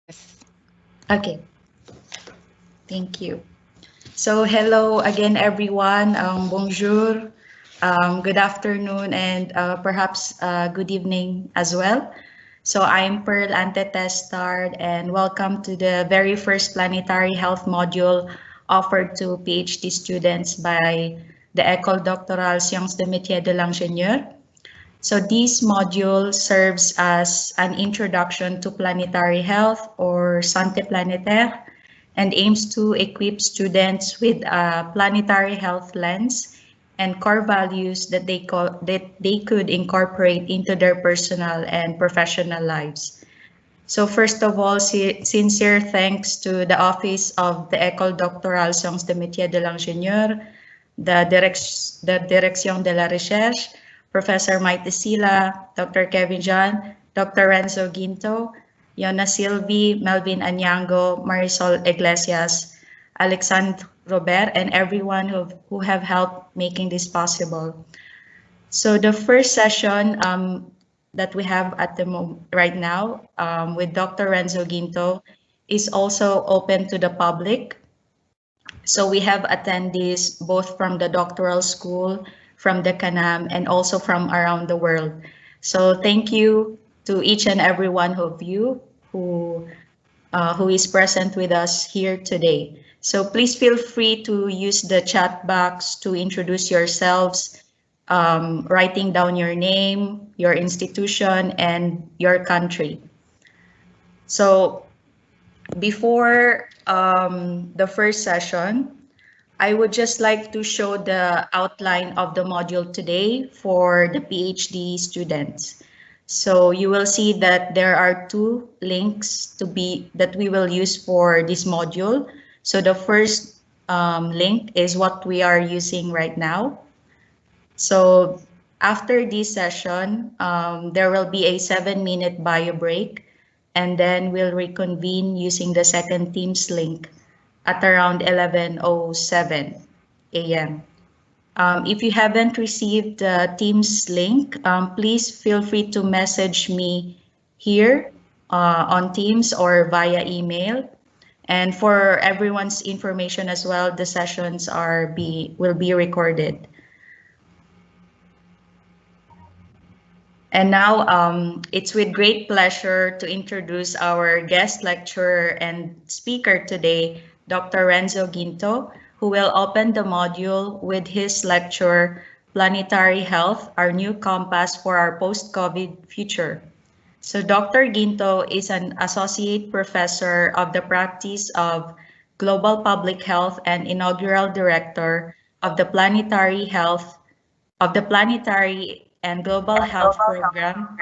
Yes. Okay, thank you. So hello again, everyone. Bonjour, good afternoon, and perhaps good evening as well. So I'm Pearl Ante-Testard, and welcome to the very first Planetary Health module offered to PhD students by the Ecole Doctorale Sciences de Métiers de l'Ingénieur. So this module serves as an introduction to planetary health or Santé Planetaire and aims to equip students with a planetary health lens and core values that they could incorporate into their personal and professional lives. So first of all, sincere thanks to the Office of the École Doctorale Sciences de Métiers de l'Ingénieur, the Direction de la Recherche, Professor Maite Sila, Dr. Kevin John, Dr. Renzo Guinto, Yona Silvi, Melvin Anyango, Marisol Iglesias, Alexandre Robert, and everyone who have helped making this possible. So the first session that we have at the right now with Dr. Renzo Guinto is also open to the public. So we have attendees both from the doctoral school, from the Cnam, and also from around the world. So thank you to each and every one of you who is present with us here today. So please feel free to use the chat box to introduce yourselves, writing down your name, your institution, and your country. So before the first session, I would just like to show the outline of the module today for the PhD students. So you will see that there are two links that we will use for this module. So the first link is what we are using right now. So after this session, there will be a 7-minute bio break, and then we'll reconvene using the second Teams link at around 11:07 a.m. If you haven't received the Teams link, please feel free to message me here on Teams or via email. And for everyone's information as well, the sessions will be recorded. And now it's with great pleasure to introduce our guest lecturer and speaker today, Dr. Renzo Guinto, who will open the module with his lecture, Planetary Health, Our New Compass for Our Post-COVID Future. So Dr. Guinto is an associate professor of the practice of global public health and inaugural director of the Planetary and Global Health Program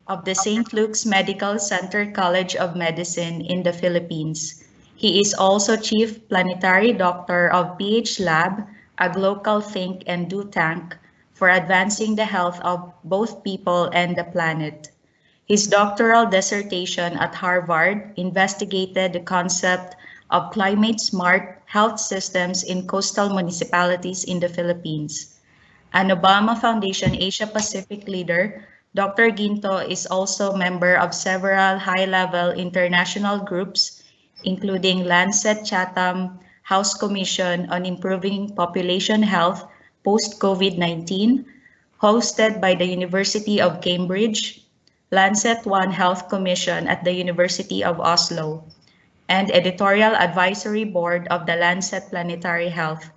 of the St. Luke's Medical Center College of Medicine in the Philippines. He is also Chief Planetary Doctor of PH Lab, a local think and do tank for advancing the health of both people and the planet. His doctoral dissertation at Harvard investigated the concept of climate-smart health systems in coastal municipalities in the Philippines. An Obama Foundation Asia Pacific leader, Dr. Guinto is also member of several high-level international groups, including Lancet Chatham House Commission on Improving Population Health Post-COVID-19, hosted by the University of Cambridge, Lancet One Health Commission at the University of Oslo, and editorial advisory board of the Lancet Planetary Health.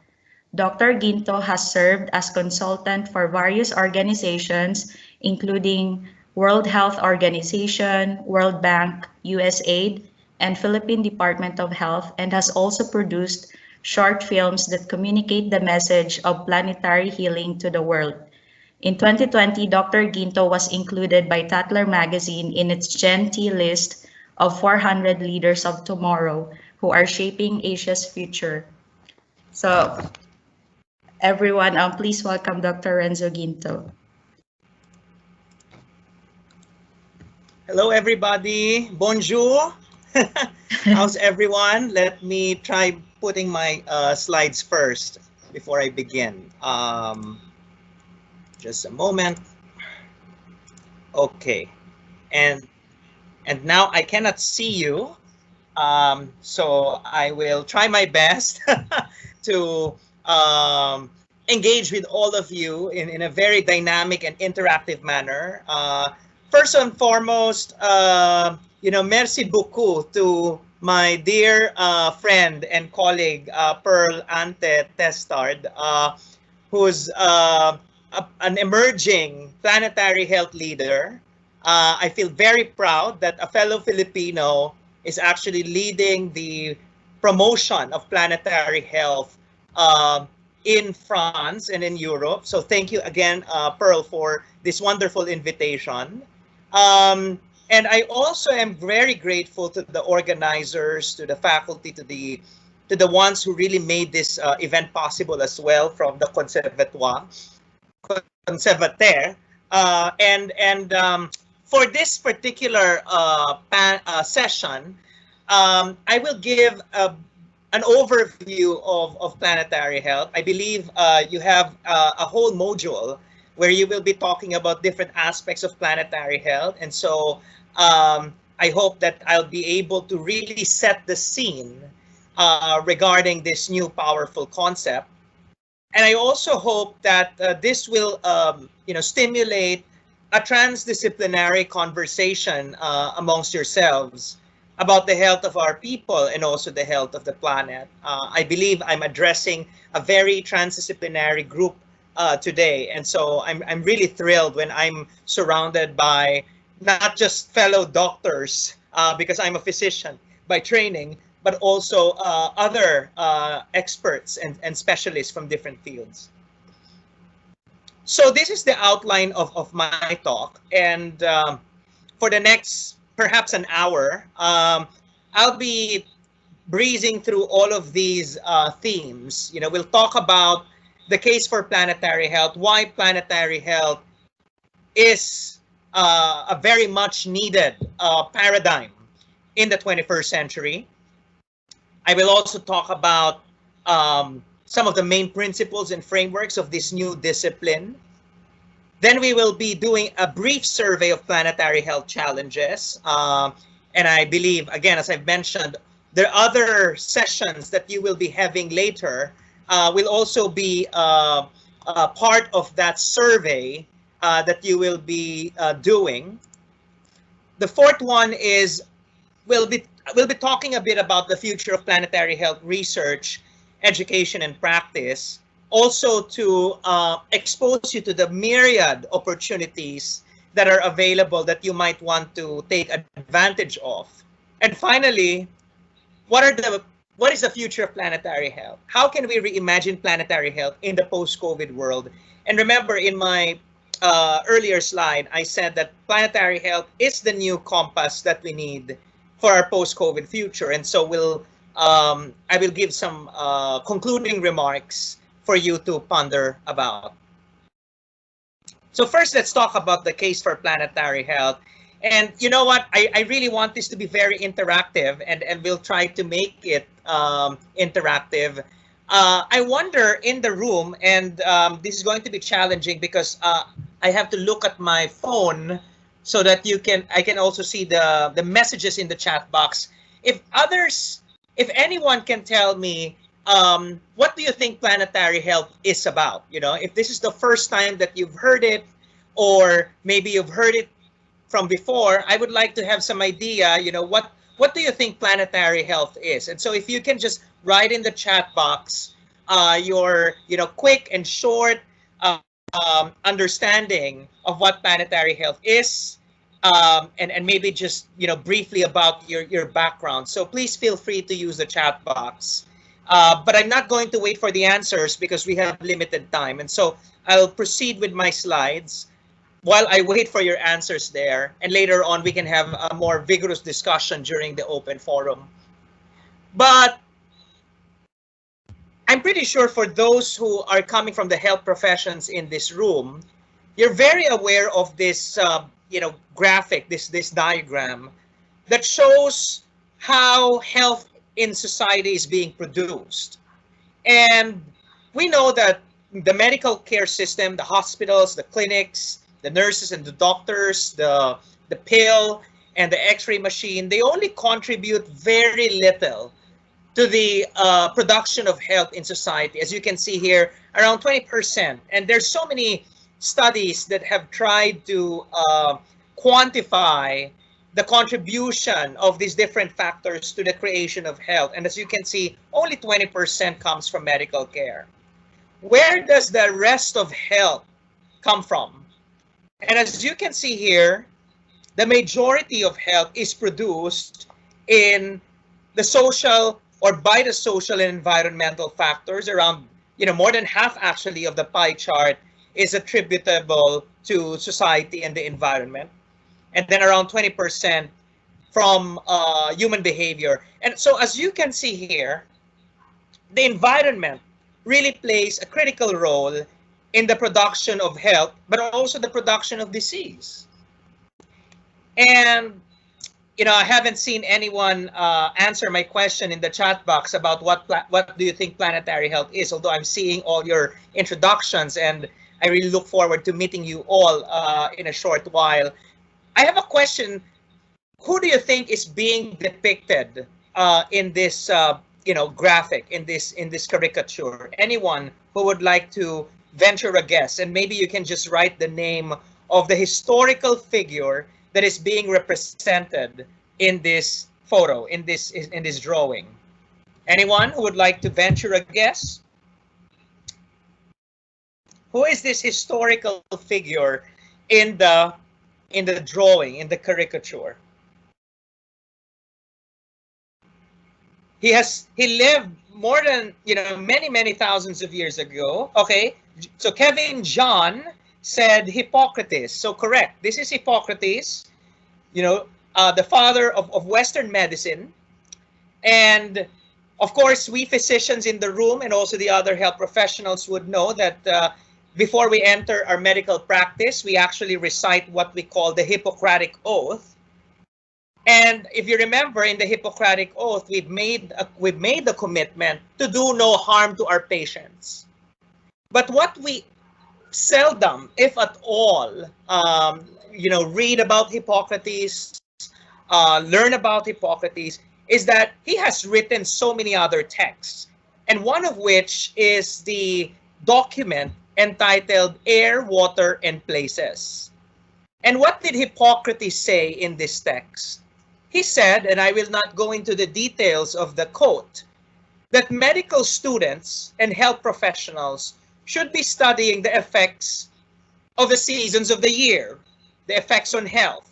Dr. Guinto has served as consultant for various organizations, including World Health Organization, World Bank, USAID, and Philippine Department of Health, and has also produced short films that communicate the message of planetary healing to the world. In 2020, Dr. Guinto was included by Tatler magazine in its Gen T list of 400 leaders of tomorrow who are shaping Asia's future. So everyone, please welcome Dr. Renzo Guinto. Hello, everybody. Bonjour. How's everyone? Let me try putting my slides first before I begin. Just a moment. Okay. And And now I cannot see you, so I will try my best to engage with all of you in a very dynamic and interactive manner. First and foremost, merci beaucoup to my dear friend and colleague, Pearl Ante-Testard, who's an emerging planetary health leader. I feel very proud that a fellow Filipino is actually leading the promotion of planetary health in France and in Europe. So thank you again, Pearl, for this wonderful invitation. And I also am very grateful to the organizers, to the faculty, to the ones who really made this event possible as well, from the Conservatoire. For this particular session, I will give an overview of planetary health. I believe you have a whole module where you will be talking about different aspects of planetary health. And so I hope that I'll be able to really set the scene regarding this new powerful concept. And I also hope that this will stimulate a transdisciplinary conversation amongst yourselves about the health of our people and also the health of the planet. I believe I'm addressing a very transdisciplinary group today, and so I'm really thrilled when I'm surrounded by not just fellow doctors, because I'm a physician by training, but also other experts and specialists from different fields. So this is the outline of my talk, and for the next perhaps an hour, I'll be breezing through all of these themes. We'll talk about the case for planetary health, why planetary health is a very much needed paradigm in the 21st century. I will also talk about some of the main principles and frameworks of this new discipline. Then we will be doing a brief survey of planetary health challenges. And I believe, again, as I've mentioned, there are other sessions that you will be having later will also be part of that survey that you will be doing. The fourth one is we'll be talking a bit about the future of planetary health research, education, and practice. Also to expose you to the myriad opportunities that are available that you might want to take advantage of. And finally, what is the future of planetary health? How can we reimagine planetary health in the post-COVID world? And remember, in my earlier slide, I said that planetary health is the new compass that we need for our post-COVID future. And so I will give some concluding remarks for you to ponder about. So first, let's talk about the case for planetary health. And you know what? I really want this to be very interactive, and we'll try to make it interactive. I wonder in the room, and this is going to be challenging because I have to look at my phone so that I can also see the messages in the chat box. If anyone can tell me, what do you think planetary health is about? If this is the first time that you've heard it, or maybe you've heard it from before, I would like to have some idea, what do you think planetary health is? And so if you can just write in the chat box your, quick and short understanding of what planetary health is, and maybe just, briefly about your background. So please feel free to use the chat box. But I'm not going to wait for the answers because we have limited time. And so I'll proceed with my slides while I wait for your answers there. And later on, we can have a more vigorous discussion during the open forum. But I'm pretty sure for those who are coming from the health professions in this room, you're very aware of this graphic, this diagram that shows how health in society is being produced. And we know that the medical care system, the hospitals, the clinics, the nurses and the doctors, the pill, and the X-ray machine, they only contribute very little to the production of health in society. As you can see here, around 20%. And there's so many studies that have tried to quantify the contribution of these different factors to the creation of health. And as you can see, only 20% comes from medical care. Where does the rest of health come from? And as you can see here, the majority of health is produced in the social or by the social and environmental factors. Around, more than half actually of the pie chart is attributable to society and the environment. And then around 20% from human behavior. And so as you can see here, the environment really plays a critical role in the production of health, but also the production of disease. And I haven't seen anyone answer my question in the chat box about what do you think planetary health is, although I'm seeing all your introductions, and I really look forward to meeting you all in a short while. I have a question. Who do you think is being depicted in this graphic, in this caricature? Anyone who would like to venture a guess, and maybe you can just write the name of the historical figure that is being represented in this photo, in this drawing. Anyone who would like to venture a guess? Who is this historical figure in the drawing, in the caricature? He lived more than many thousands of years ago. Okay, so Kevin John said Hippocrates. So correct. This is Hippocrates, the father of Western medicine. And of course, we physicians in the room and also the other health professionals would know that before we enter our medical practice, we actually recite what we call the Hippocratic Oath. And if you remember, in the Hippocratic Oath, we've made the commitment to do no harm to our patients. But what we seldom, if at all, read about Hippocrates, learn about Hippocrates, is that he has written so many other texts, and one of which is the document entitled Air, Water, and Places. And what did Hippocrates say in this text? He said, and I will not go into the details of the quote, that medical students and health professionals should be studying the effects of the seasons of the year, the effects on health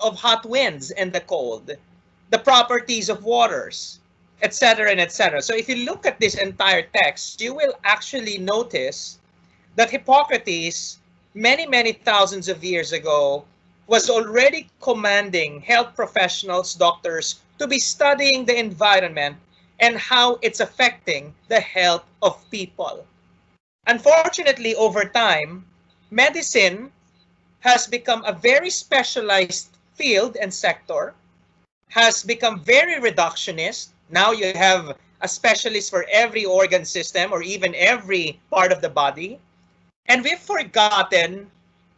of hot winds and the cold, the properties of waters, etc. and etc. So if you look at this entire text, you will actually notice that Hippocrates, many thousands of years ago, was already commanding health professionals, doctors, to be studying the environment and how it's affecting the health of people. Unfortunately, over time, medicine has become a very specialized field and sector, has become very reductionist. Now you have a specialist for every organ system or even every part of the body. And we've forgotten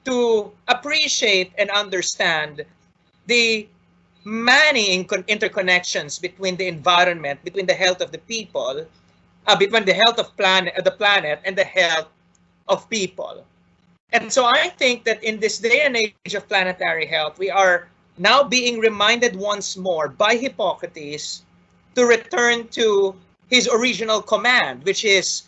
to appreciate and understand the many interconnections between the environment, between the health of the people, between the health of the planet and the health of people. And so I think that in this day and age of planetary health, we are now being reminded once more by Hippocrates to return to his original command, which is,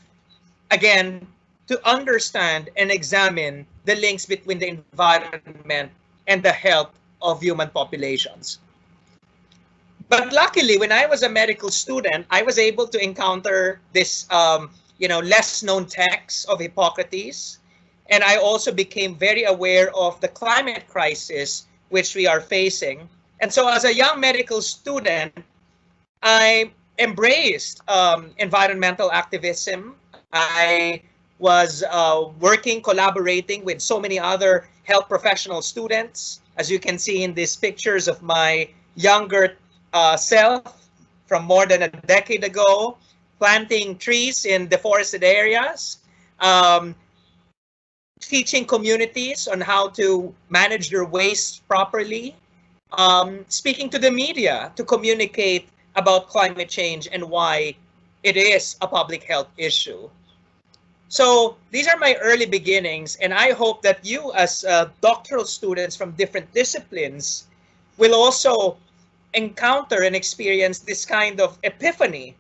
again, to understand and examine the links between the environment and the health of human populations. But luckily, when I was a medical student, I was able to encounter this, less known text of Hippocrates. And I also became very aware of the climate crisis which we are facing. And so as a young medical student, I embraced environmental activism. I was collaborating with so many other health professional students. As you can see in these pictures of my younger self from more than a decade ago, planting trees in deforested areas, teaching communities on how to manage their waste properly, speaking to the media to communicate about climate change and why it is a public health issue. So these are my early beginnings, and I hope that you as doctoral students from different disciplines will also encounter and experience this kind of epiphany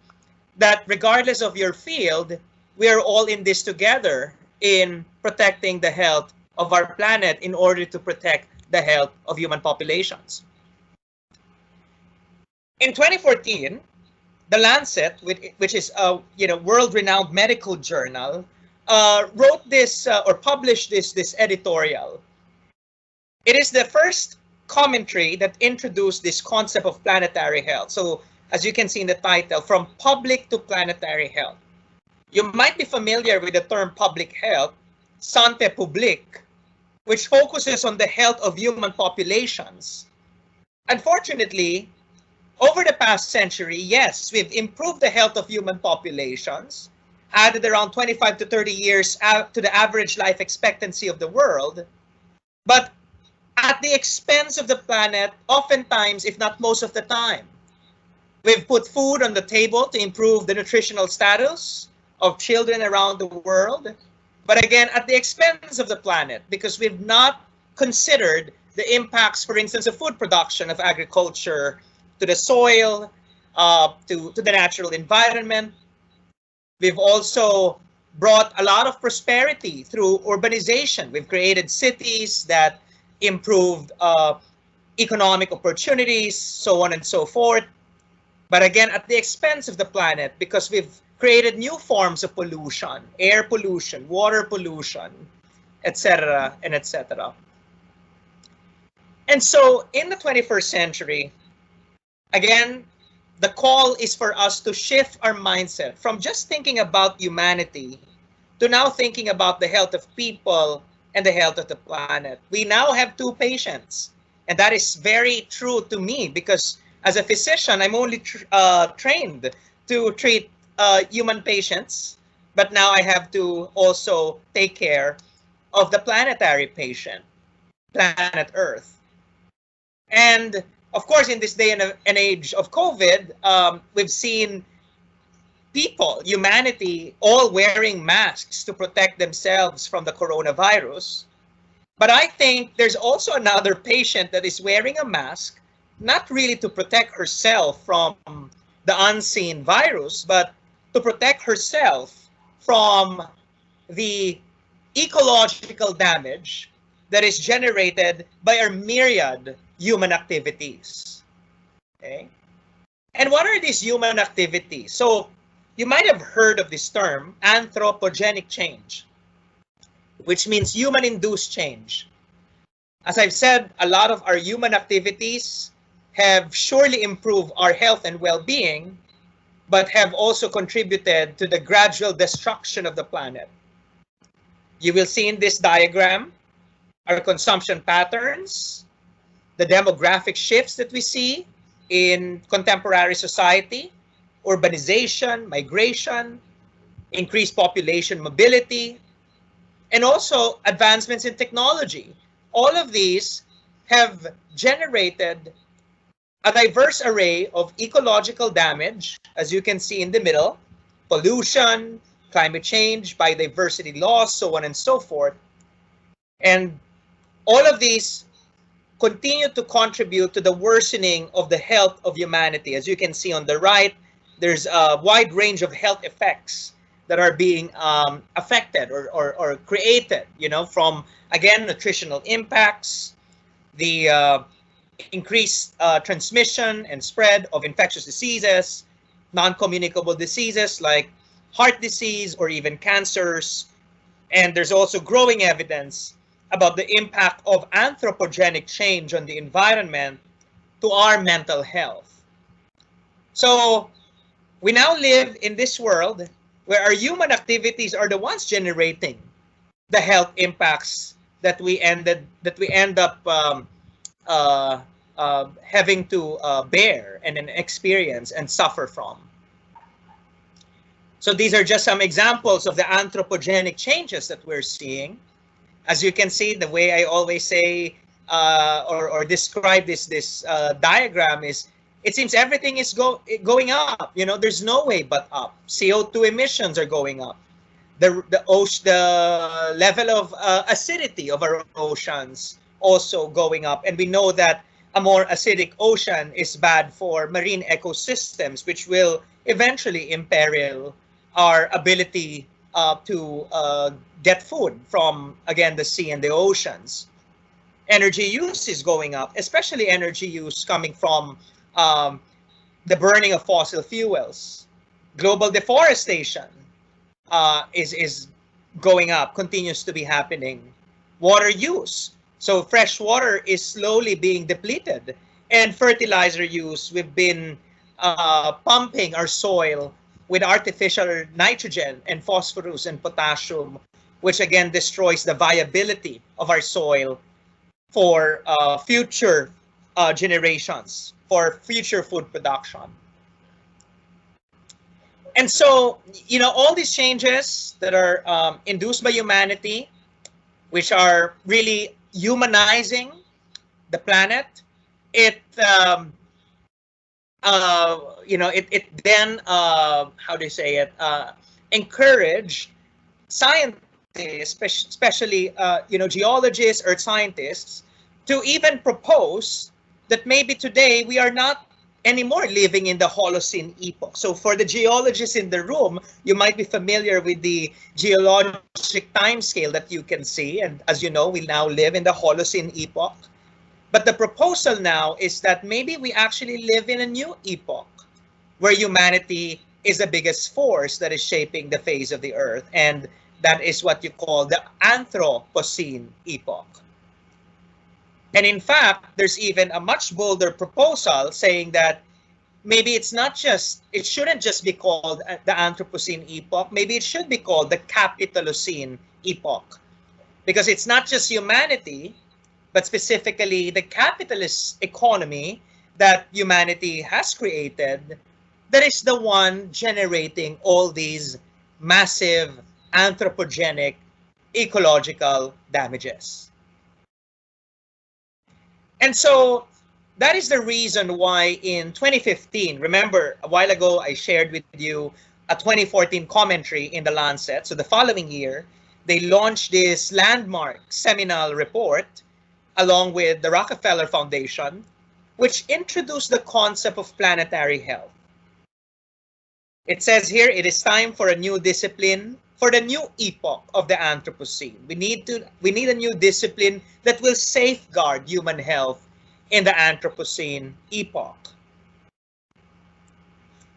that regardless of your field, we are all in this together in protecting the health of our planet in order to protect the health of human populations. In 2014, The Lancet, which is a world-renowned medical journal, wrote this or published this editorial. It is the first commentary that introduced this concept of planetary health. So as you can see in the title, from public to planetary health. You might be familiar with the term public health, santé publique, which focuses on the health of human populations. Unfortunately, over the past century, yes, we've improved the health of human populations, added around 25 to 30 years to the average life expectancy of the world, but at the expense of the planet, oftentimes, if not most of the time. We've put food on the table to improve the nutritional status of children around the world, but again, at the expense of the planet, because we've not considered the impacts, for instance, of food production, of agriculture, to the soil, to the natural environment. We've also brought a lot of prosperity through urbanization. We've created cities that improved economic opportunities, so on and so forth. But again, at the expense of the planet, because we've created new forms of pollution, air pollution, water pollution, etc., and etc. And so in the 21st century, again, the call is for us to shift our mindset from just thinking about humanity to now thinking about the health of people and the health of the planet. We now have two patients, and that is very true to me because as a physician, I'm only trained to treat human patients, but now I have to also take care of the planetary patient, planet Earth. And of course, in this day and age of COVID, we've seen people, humanity, all wearing masks to protect themselves from the coronavirus. But I think there's also another patient that is wearing a mask, not really to protect herself from the unseen virus, but to protect herself from the ecological damage that is generated by our myriad human activities. Okay? And what are these human activities? So you might have heard of this term, anthropogenic change, which means human-induced change. As I've said, a lot of our human activities have surely improved our health and well-being, but have also contributed to the gradual destruction of the planet. You will see in this diagram our consumption patterns, the demographic shifts that we see in contemporary society, urbanization, migration, increased population mobility, and also advancements in technology. All of these have generated a diverse array of ecological damage, as you can see in the middle, pollution, climate change, biodiversity loss, so on and so forth. And all of these continue to contribute to the worsening of the health of humanity. As you can see on the right, there's a wide range of health effects that are being affected or created, from, again, nutritional impacts, the increased transmission and spread of infectious diseases, non-communicable diseases like heart disease or even cancers. And there's also growing evidence about the impact of anthropogenic change on the environment to our mental health. So we now live in this world where our human activities are the ones generating the health impacts that we end up having to bear and experience and suffer from. So these are just some examples of the anthropogenic changes that we're seeing. As you can see, the way I always say or describe this diagram is, it seems everything is going up. You know, there's no way but up. CO2 emissions are going up. The level of acidity of our oceans also going up, and we know that a more acidic ocean is bad for marine ecosystems, which will eventually imperil our ability to get food from, again, the sea and the oceans. Energy use is going up, especially energy use coming from the burning of fossil fuels. Global deforestation is going up, continues to be happening. Water use. So fresh water is slowly being depleted. And fertilizer use, we've been pumping our soil with artificial nitrogen and phosphorus and potassium, which again destroys the viability of our soil for future generations, for future food production. And so, you know, all these changes that are induced by humanity, which are really humanizing the planet, it you know, it then how do you say it, encourage scientists, especially you know, geologists, earth scientists, to even propose that maybe today we are not anymore living in the Holocene epoch. So for the geologists in the room, you might be familiar with the geologic time scale that you can see. And as you know, we now live in the Holocene epoch. But the proposal now is that maybe we actually live in a new epoch where humanity is the biggest force that is shaping the face of the earth. And that is what you call the Anthropocene Epoch. And in fact, there's even a much bolder proposal saying that maybe it's not just, it shouldn't just be called the Anthropocene Epoch, maybe it should be called the Capitalocene Epoch. Because it's not just humanity, but specifically the capitalist economy that humanity has created that is the one generating all these massive anthropogenic ecological damages. And so that is the reason why in 2015, remember a while ago I shared with you a 2014 commentary in the Lancet. So the following year, they launched this landmark seminal report along with the Rockefeller Foundation, which introduced the concept of planetary health. It says here, it is time for a new discipline for the new epoch of the Anthropocene. We need a new discipline that will safeguard human health in the Anthropocene epoch.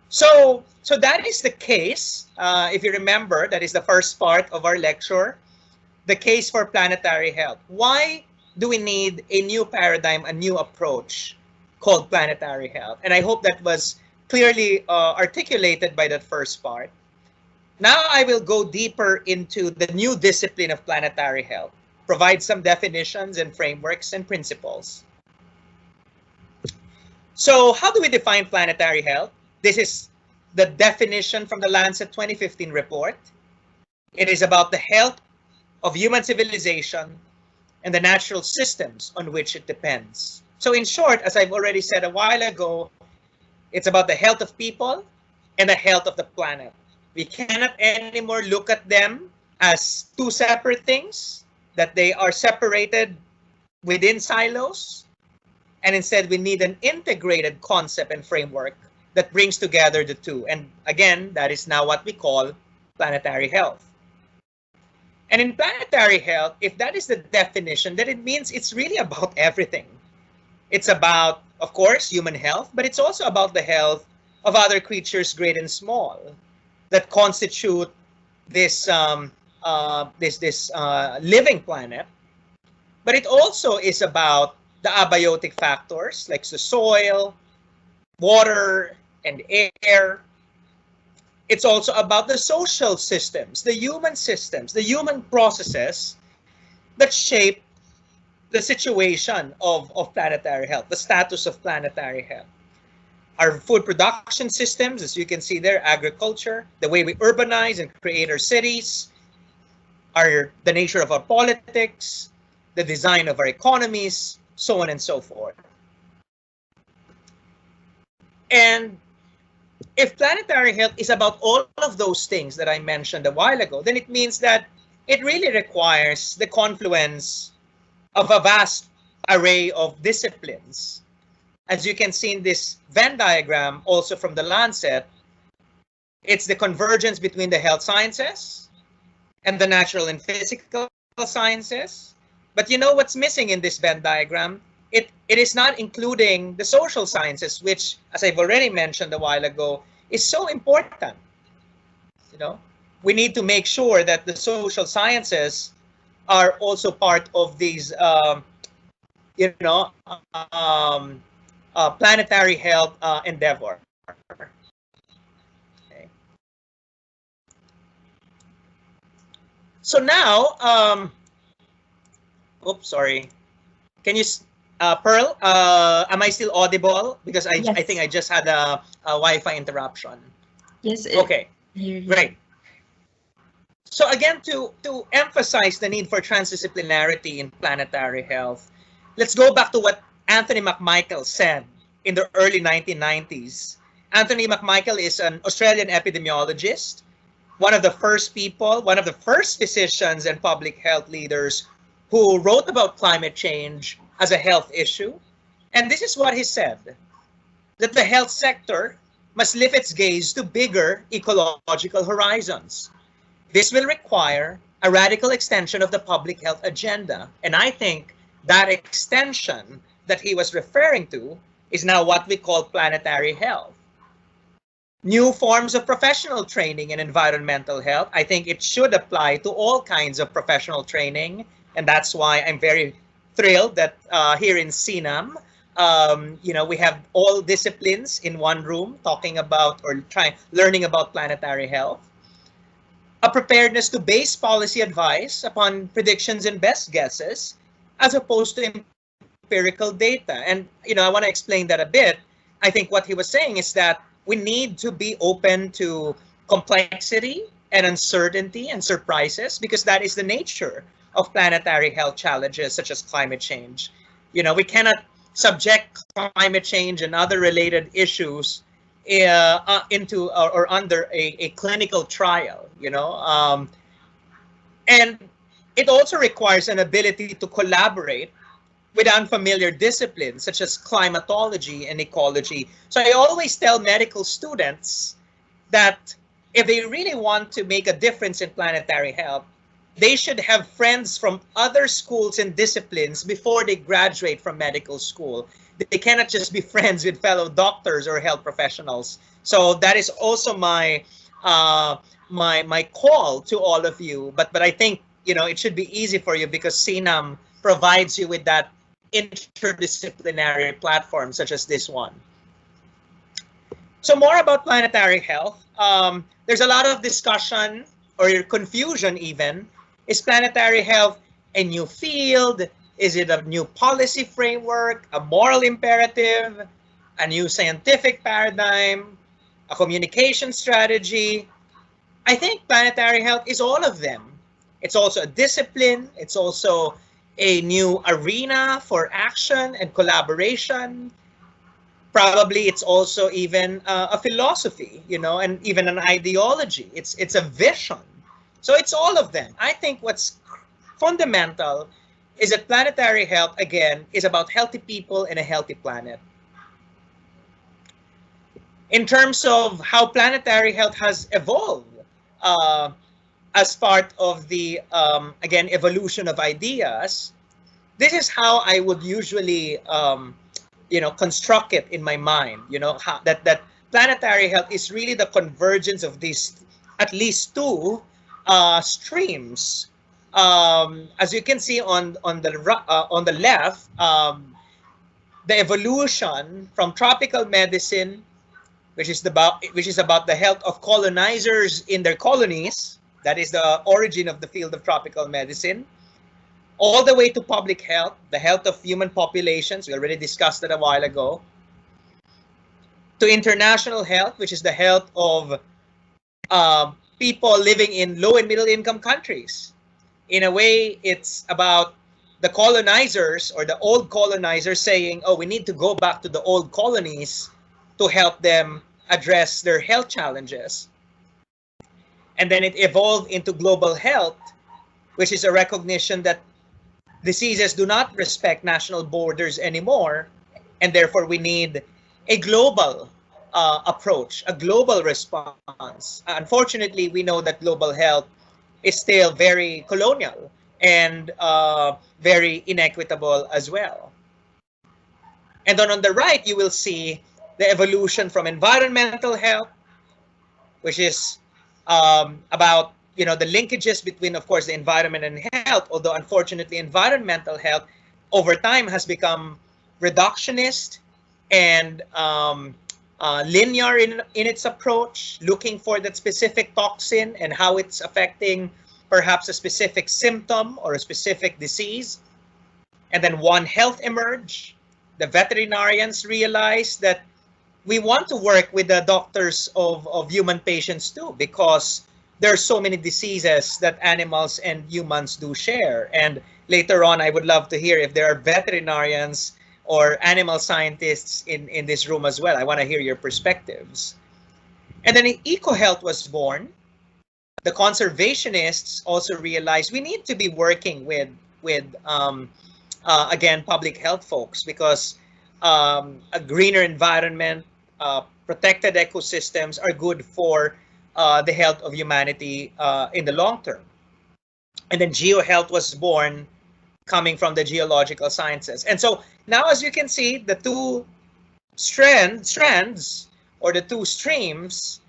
So that is the case. If you remember, that is the first part of our lecture, the case for planetary health. Why do we need a new paradigm, a new approach called planetary health? And I hope that was clearly articulated by that first part. Now I will go deeper into the new discipline of planetary health, provide some definitions and frameworks and principles. So how do we define planetary health? This is the definition from the Lancet 2015 report. It is about the health of human civilization and the natural systems on which it depends. So in short, as I've already said a while ago, it's about the health of people and the health of the planet. We cannot anymore look at them as two separate things, that they are separated within silos. And instead, we need an integrated concept and framework that brings together the two. And again, that is now what we call planetary health. And in planetary health, if that is the definition, then it means it's really about everything. It's about, of course, human health, but it's also about the health of other creatures, great and small, that constitute this living planet. But it also is about the abiotic factors like the soil, water, and air. It's also about the social systems, the human processes that shape the situation of planetary health, the status of planetary health. Our food production systems, as you can see there, agriculture, the way we urbanize and create our cities, the nature of our politics, the design of our economies, so on and so forth. And if planetary health is about all of those things that I mentioned a while ago, then it means that it really requires the confluence of a vast array of disciplines. As you can see in this Venn diagram, also from the Lancet, it's the convergence between the health sciences and the natural and physical sciences. But you know what's missing in this Venn diagram? It is not including the social sciences, which, as I've already mentioned a while ago, is so important. You know, we need to make sure that the social sciences are also part of these, planetary health endeavor. Okay. So now, oops, sorry. Can you, Pearl, am I still audible? Because Yes. I think I just had a Wi-Fi interruption. Yes. Okay, great. So again, to emphasize the need for transdisciplinarity in planetary health, let's go back to what Anthony McMichael said in the early 1990s. Anthony McMichael is an Australian epidemiologist, one of the first people, one of the first physicians and public health leaders who wrote about climate change as a health issue. And this is what he said, that the health sector must lift its gaze to bigger ecological horizons. This will require a radical extension of the public health agenda. And I think that extension that he was referring to is now what we call planetary health. New forms of professional training in environmental health. I think it should apply to all kinds of professional training. And that's why I'm very thrilled that here in Cnam, we have all disciplines in one room talking about or learning about planetary health. A preparedness to base policy advice upon predictions and best guesses, as opposed to empirical data. And I want to explain that a bit. I think what he was saying is that we need to be open to complexity and uncertainty and surprises, because that is the nature of planetary health challenges such as climate change. We cannot subject climate change and other related issues into or under a clinical trial, and it also requires an ability to collaborate with unfamiliar disciplines such as climatology and ecology. So I always tell medical students that if they really want to make a difference in planetary health, they should have friends from other schools and disciplines before they graduate from medical school. They cannot just be friends with fellow doctors or health professionals. So that is also my my call to all of you. But I think it should be easy for you because Cnam provides you with that interdisciplinary platform such as this one. So more about planetary health. There's a lot of discussion or confusion even. Is planetary health a new field? Is it a new policy framework, a moral imperative, a new scientific paradigm, a communication strategy? I think planetary health is all of them. It's also a discipline. It's also a new arena for action and collaboration. Probably it's also even a philosophy, and even an ideology. It's a vision. So it's all of them. I think what's fundamental is that planetary health, again, is about healthy people and a healthy planet. In terms of how planetary health has evolved as part of the, again, evolution of ideas, this is how I would usually, construct it in my mind, that planetary health is really the convergence of these at least two streams. As you can see on the left, the evolution from tropical medicine, which is about the health of colonizers in their colonies. That is the origin of the field of tropical medicine, all the way to public health, the health of human populations. We already discussed that a while ago. To international health, which is the health of people living in low and middle income countries. In a way, it's about the colonizers or the old colonizers saying, oh, we need to go back to the old colonies to help them address their health challenges. And then it evolved into global health, which is a recognition that diseases do not respect national borders anymore, and therefore we need a global approach, a global response. Unfortunately, we know that global health is still very colonial and very inequitable as well. And then on the right, you will see the evolution from environmental health, which is about the linkages between, of course, the environment and health, although unfortunately environmental health over time has become reductionist and linear in its approach, looking for that specific toxin and how it's affecting perhaps a specific symptom or a specific disease. And then One Health emerged. The veterinarians realized that we want to work with the doctors of human patients too, because there are so many diseases that animals and humans do share. And later on, I would love to hear if there are veterinarians or animal scientists in this room as well. I want to hear your perspectives. And then eco-health was born. The conservationists also realized we need to be working with again, public health folks, because a greener environment, protected ecosystems are good for the health of humanity in the long term. And then geohealth was born, coming from the geological sciences. And so now, as you can see, the two strands or the two streams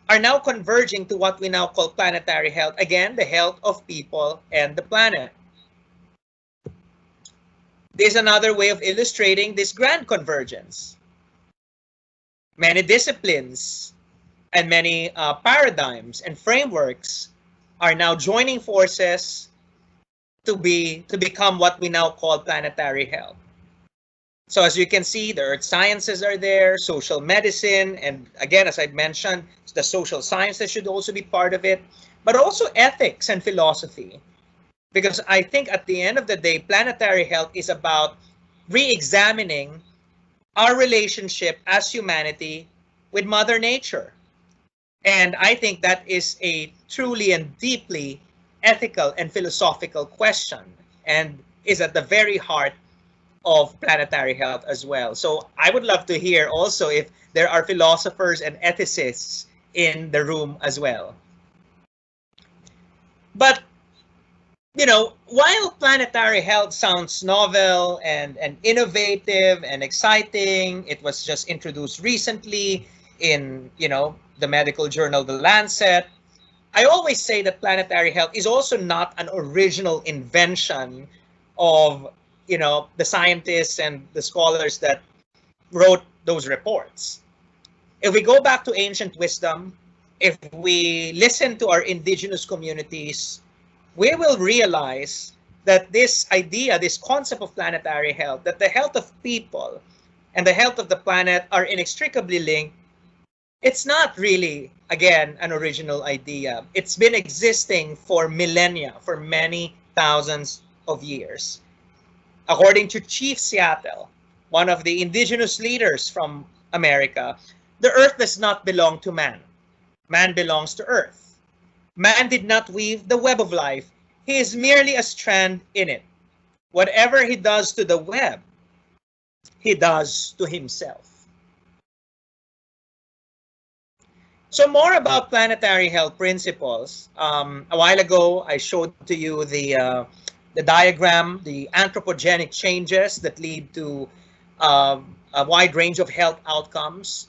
are now converging to what we now call planetary health. Again, the health of people and the planet. There's another way of illustrating this grand convergence. Many disciplines and many paradigms and frameworks are now joining forces to become what we now call planetary health. So as you can see, the earth sciences are there, social medicine, and again, as I mentioned, the social sciences should also be part of it, but also ethics and philosophy. Because I think at the end of the day, planetary health is about re-examining our relationship as humanity with Mother Nature. And I think that is a truly and deeply ethical and philosophical question, and is at the very heart of planetary health as well. So I would love to hear also if there are philosophers and ethicists in the room as well. But while planetary health sounds novel and innovative and exciting, it was just introduced recently in the medical journal The Lancet. I always say that planetary health is also not an original invention of the scientists and the scholars that wrote those reports. If we go back to ancient wisdom, if we listen to our indigenous communities, we will realize that this idea, this concept of planetary health, that the health of people and the health of the planet are inextricably linked, it's not really, again, an original idea. It's been existing for millennia, for many thousands of years. According to Chief Seattle, one of the indigenous leaders from America, the earth does not belong to man. Man belongs to earth. Man did not weave the web of life. He is merely a strand in it. Whatever he does to the web, he does to himself. So more about planetary health principles. A while ago, I showed to you the diagram, the anthropogenic changes that lead to a wide range of health outcomes.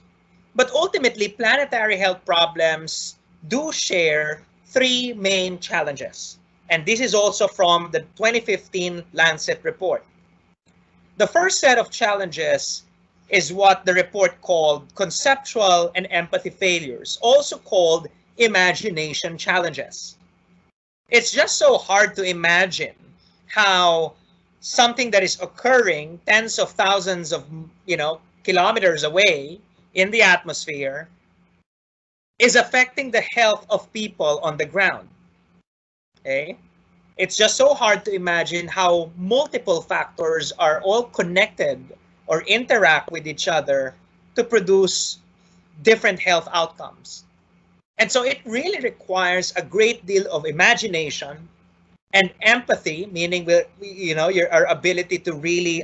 But ultimately, planetary health problems do share three main challenges. And this is also from the 2015 Lancet report. The first set of challenges is what the report called conceptual and empathy failures, also called imagination challenges. It's just so hard to imagine how something that is occurring tens of thousands of kilometers away in the atmosphere is affecting the health of people on the ground. Okay? It's just so hard to imagine how multiple factors are all connected or interact with each other to produce different health outcomes. And so it really requires a great deal of imagination and empathy, meaning our ability to really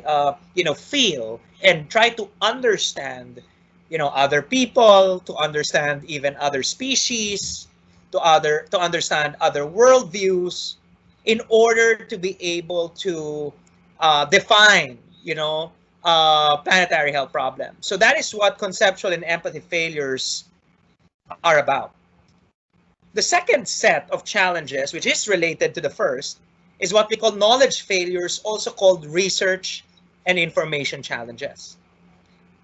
feel and try to understand other people, to understand even other species, to understand other worldviews, in order to be able to define planetary health problems. So that is what conceptual and empathy failures are about. The second set of challenges, which is related to the first, is what we call knowledge failures, also called research and information challenges.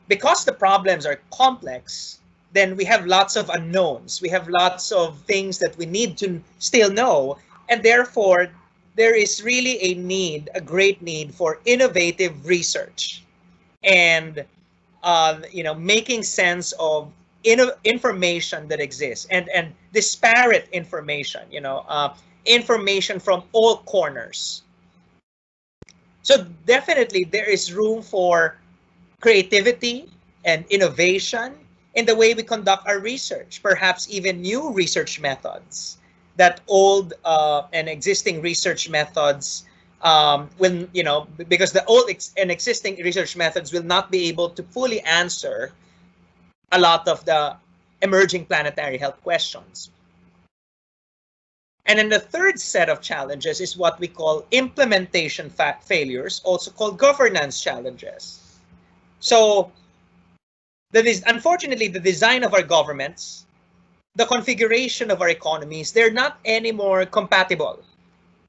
Because the problems are complex, then we have lots of unknowns. We have lots of things that we need to still know, and therefore there is really a great need for innovative research and making sense of information that exists and disparate information, information from all corners. So definitely there is room for creativity and innovation in the way we conduct our research, perhaps even new research methods that old and existing research methods because the old and existing research methods will not be able to fully answer a lot of the emerging planetary health questions. And then the third set of challenges is what we call implementation failures, also called governance challenges. So unfortunately, the design of our governments, the configuration of our economies, they're not anymore compatible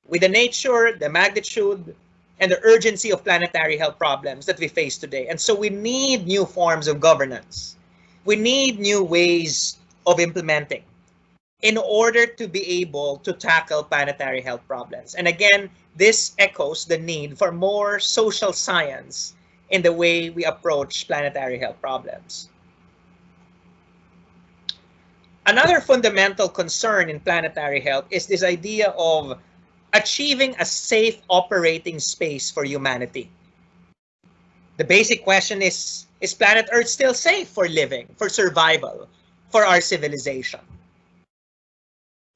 with the nature, the magnitude, and the urgency of planetary health problems that we face today. And so we need new forms of governance. We need new ways of implementing in order to be able to tackle planetary health problems. And again, this echoes the need for more social science in the way we approach planetary health problems. Another fundamental concern in planetary health is this idea of achieving a safe operating space for humanity. The basic question is planet Earth still safe for living, for survival, for our civilization?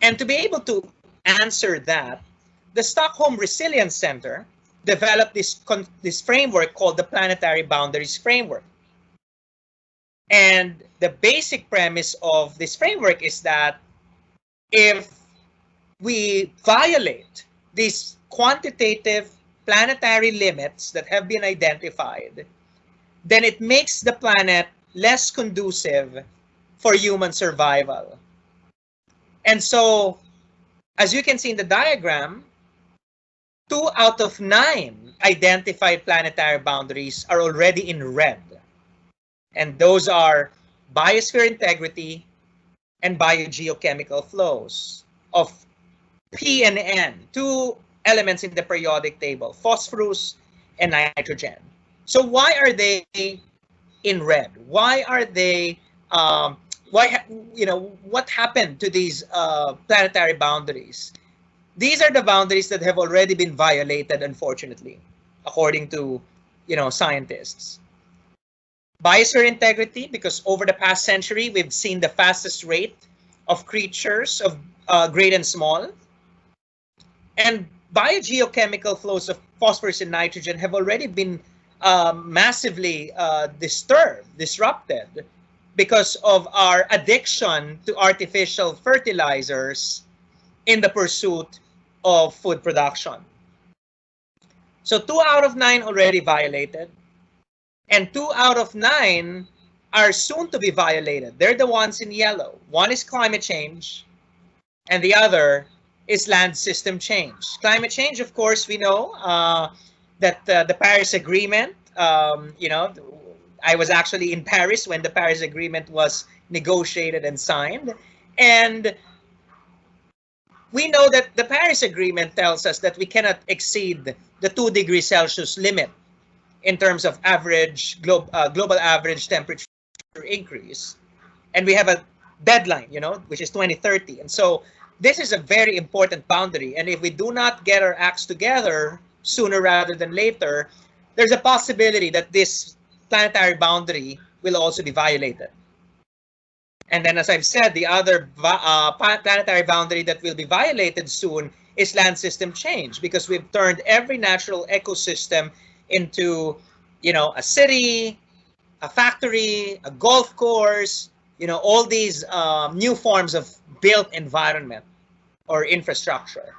And to be able to answer that, the Stockholm Resilience Center developed this framework called the Planetary Boundaries Framework. And the basic premise of this framework is that if we violate these quantitative planetary limits that have been identified, then it makes the planet less conducive for human survival. And so, as you can see in the diagram, 2 out of 9 identified planetary boundaries are already in red. And those are biosphere integrity and biogeochemical flows of P and N, 2 elements in the periodic table, phosphorus and nitrogen. So why are they in red? Why are they, what happened to these planetary boundaries? These are the boundaries that have already been violated, unfortunately, according to, scientists. Biosphere integrity, because over the past century, we've seen the fastest rate of creatures of great and small. And biogeochemical flows of phosphorus and nitrogen have already been massively disrupted because of our addiction to artificial fertilizers in the pursuit of food production. So 2 out of 9 already violated, and 2 out of 9 are soon to be violated. They're the ones in yellow. One is climate change, and the other is land system change. Climate change, of course, we know that the Paris Agreement, I was actually in Paris when the Paris Agreement was negotiated and signed. And we know that the Paris Agreement tells us that we cannot exceed the 2 degrees Celsius limit in terms of average global average temperature increase. And we have a deadline, which is 2030. And so this is a very important boundary. And if we do not get our acts together sooner rather than later, there's a possibility that this planetary boundary will also be violated. And then, as I've said, the other planetary boundary that will be violated soon is land system change, because we've turned every natural ecosystem into, a city, a factory, a golf course, all these new forms of built environment or infrastructure.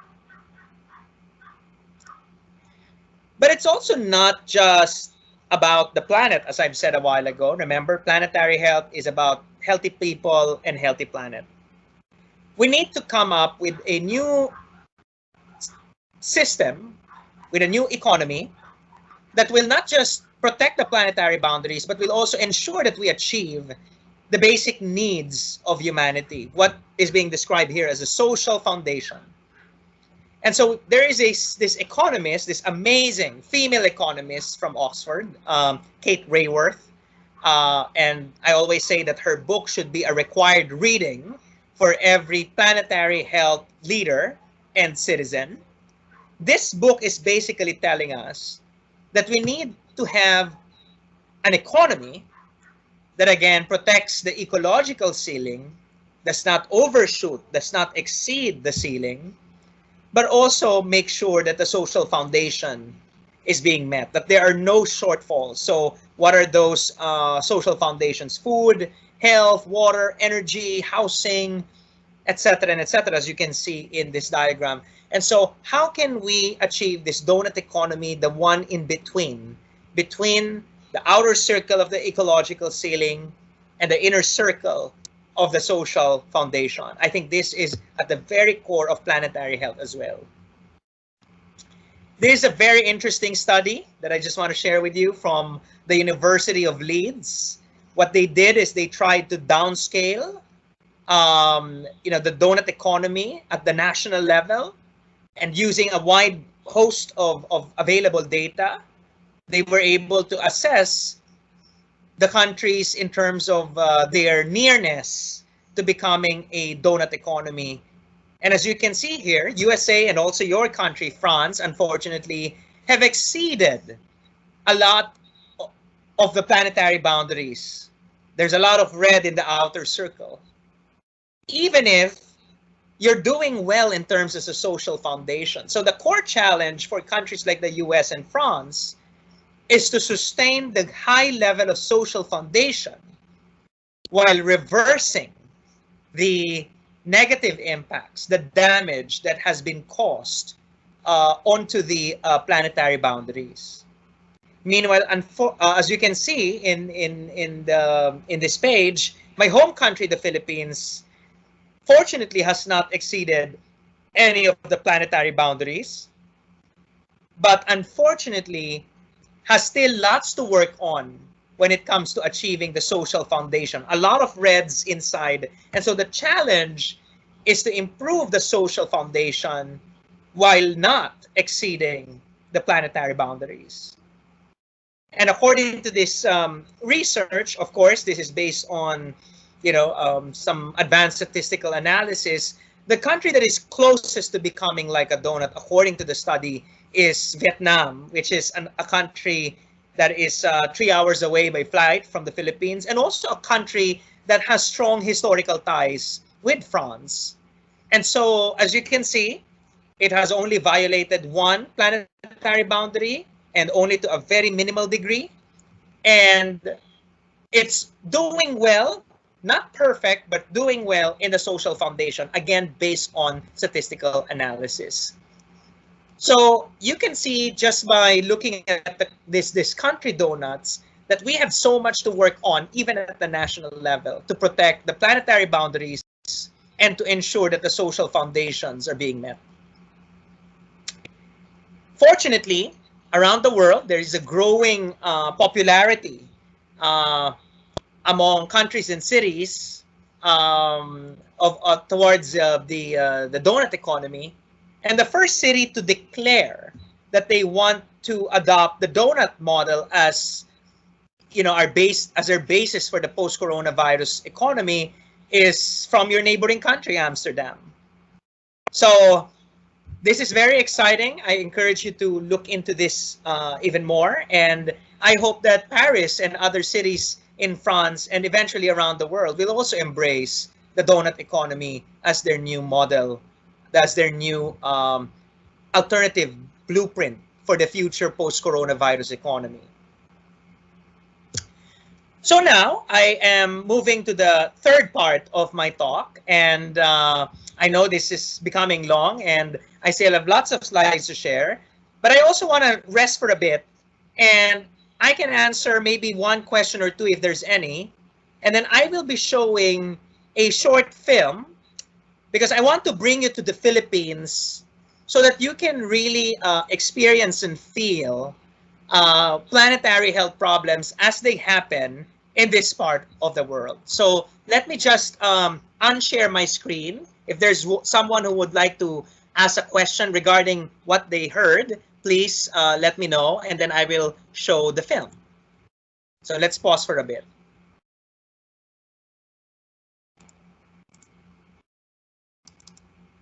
But it's also not just about the planet, as I've said a while ago. Remember, planetary health is about healthy people and healthy planet. We need to come up with a new system, with a new economy that will not just protect the planetary boundaries, but will also ensure that we achieve the basic needs of humanity, what is being described here as a social foundation. And so there is this economist, this amazing female economist from Oxford, Kate Raworth, and I always say that her book should be a required reading for every planetary health leader and citizen. This book is basically telling us that we need to have an economy that, again, protects the ecological ceiling, does not overshoot, does not exceed the ceiling, but also make sure that the social foundation is being met, that there are no shortfalls. So what are those social foundations? Food, health, water, energy, housing, etc., and etc., as you can see in this diagram. And so how can we achieve this donut economy, the one in between the outer circle of the ecological ceiling and the inner circle of the social foundation? I think this is at the very core of planetary health as well. There's a very interesting study that I just want to share with you from the University of Leeds. What they did is they tried to downscale the donut economy at the national level, and using a wide host of available data, they were able to assess the countries in terms of their nearness to becoming a donut economy. And as you can see here, USA and also your country, France, unfortunately, have exceeded a lot of the planetary boundaries. There's a lot of red in the outer circle. Even if you're doing well in terms of the social foundation. So the core challenge for countries like the US and France is to sustain the high level of social foundation while reversing the negative impacts, the damage that has been caused onto the planetary boundaries. Meanwhile, as you can see in this page, my home country, the Philippines, fortunately has not exceeded any of the planetary boundaries, but unfortunately has still lots to work on when it comes to achieving the social foundation. A lot of reds inside. And so the challenge is to improve the social foundation while not exceeding the planetary boundaries. And according to this research, of course, this is based on some advanced statistical analysis. The country that is closest to becoming like a donut, according to the study, is Vietnam, which is a country that is 3 hours away by flight from the Philippines, and also a country that has strong historical ties with France. And so, as you can see, it has only violated one planetary boundary, and only to a very minimal degree. And it's doing well, not perfect, but doing well in the social foundation, again, based on statistical analysis. So you can see just by looking at this country donuts that we have so much to work on, even at the national level, to protect the planetary boundaries and to ensure that the social foundations are being met. Fortunately, around the world, there is a growing popularity among countries and cities towards the donut economy. And the first city to declare that they want to adopt the donut model as their basis for the post-coronavirus economy is from your neighboring country, Amsterdam. So this is very exciting. I encourage you to look into this even more. And I hope that Paris and other cities in France and eventually around the world will also embrace the donut economy as their new model, as their new alternative blueprint for the future post-coronavirus economy. So now I am moving to the third part of my talk, and I know this is becoming long and I still have lots of slides to share, but I also want to rest for a bit, and I can answer maybe one question or two if there's any, and then I will be showing a short film because I want to bring you to the Philippines so that you can really experience and feel planetary health problems as they happen in this part of the world. So let me just unshare my screen. If there's someone who would like to ask a question regarding what they heard, please let me know, and then I will show the film. So let's pause for a bit.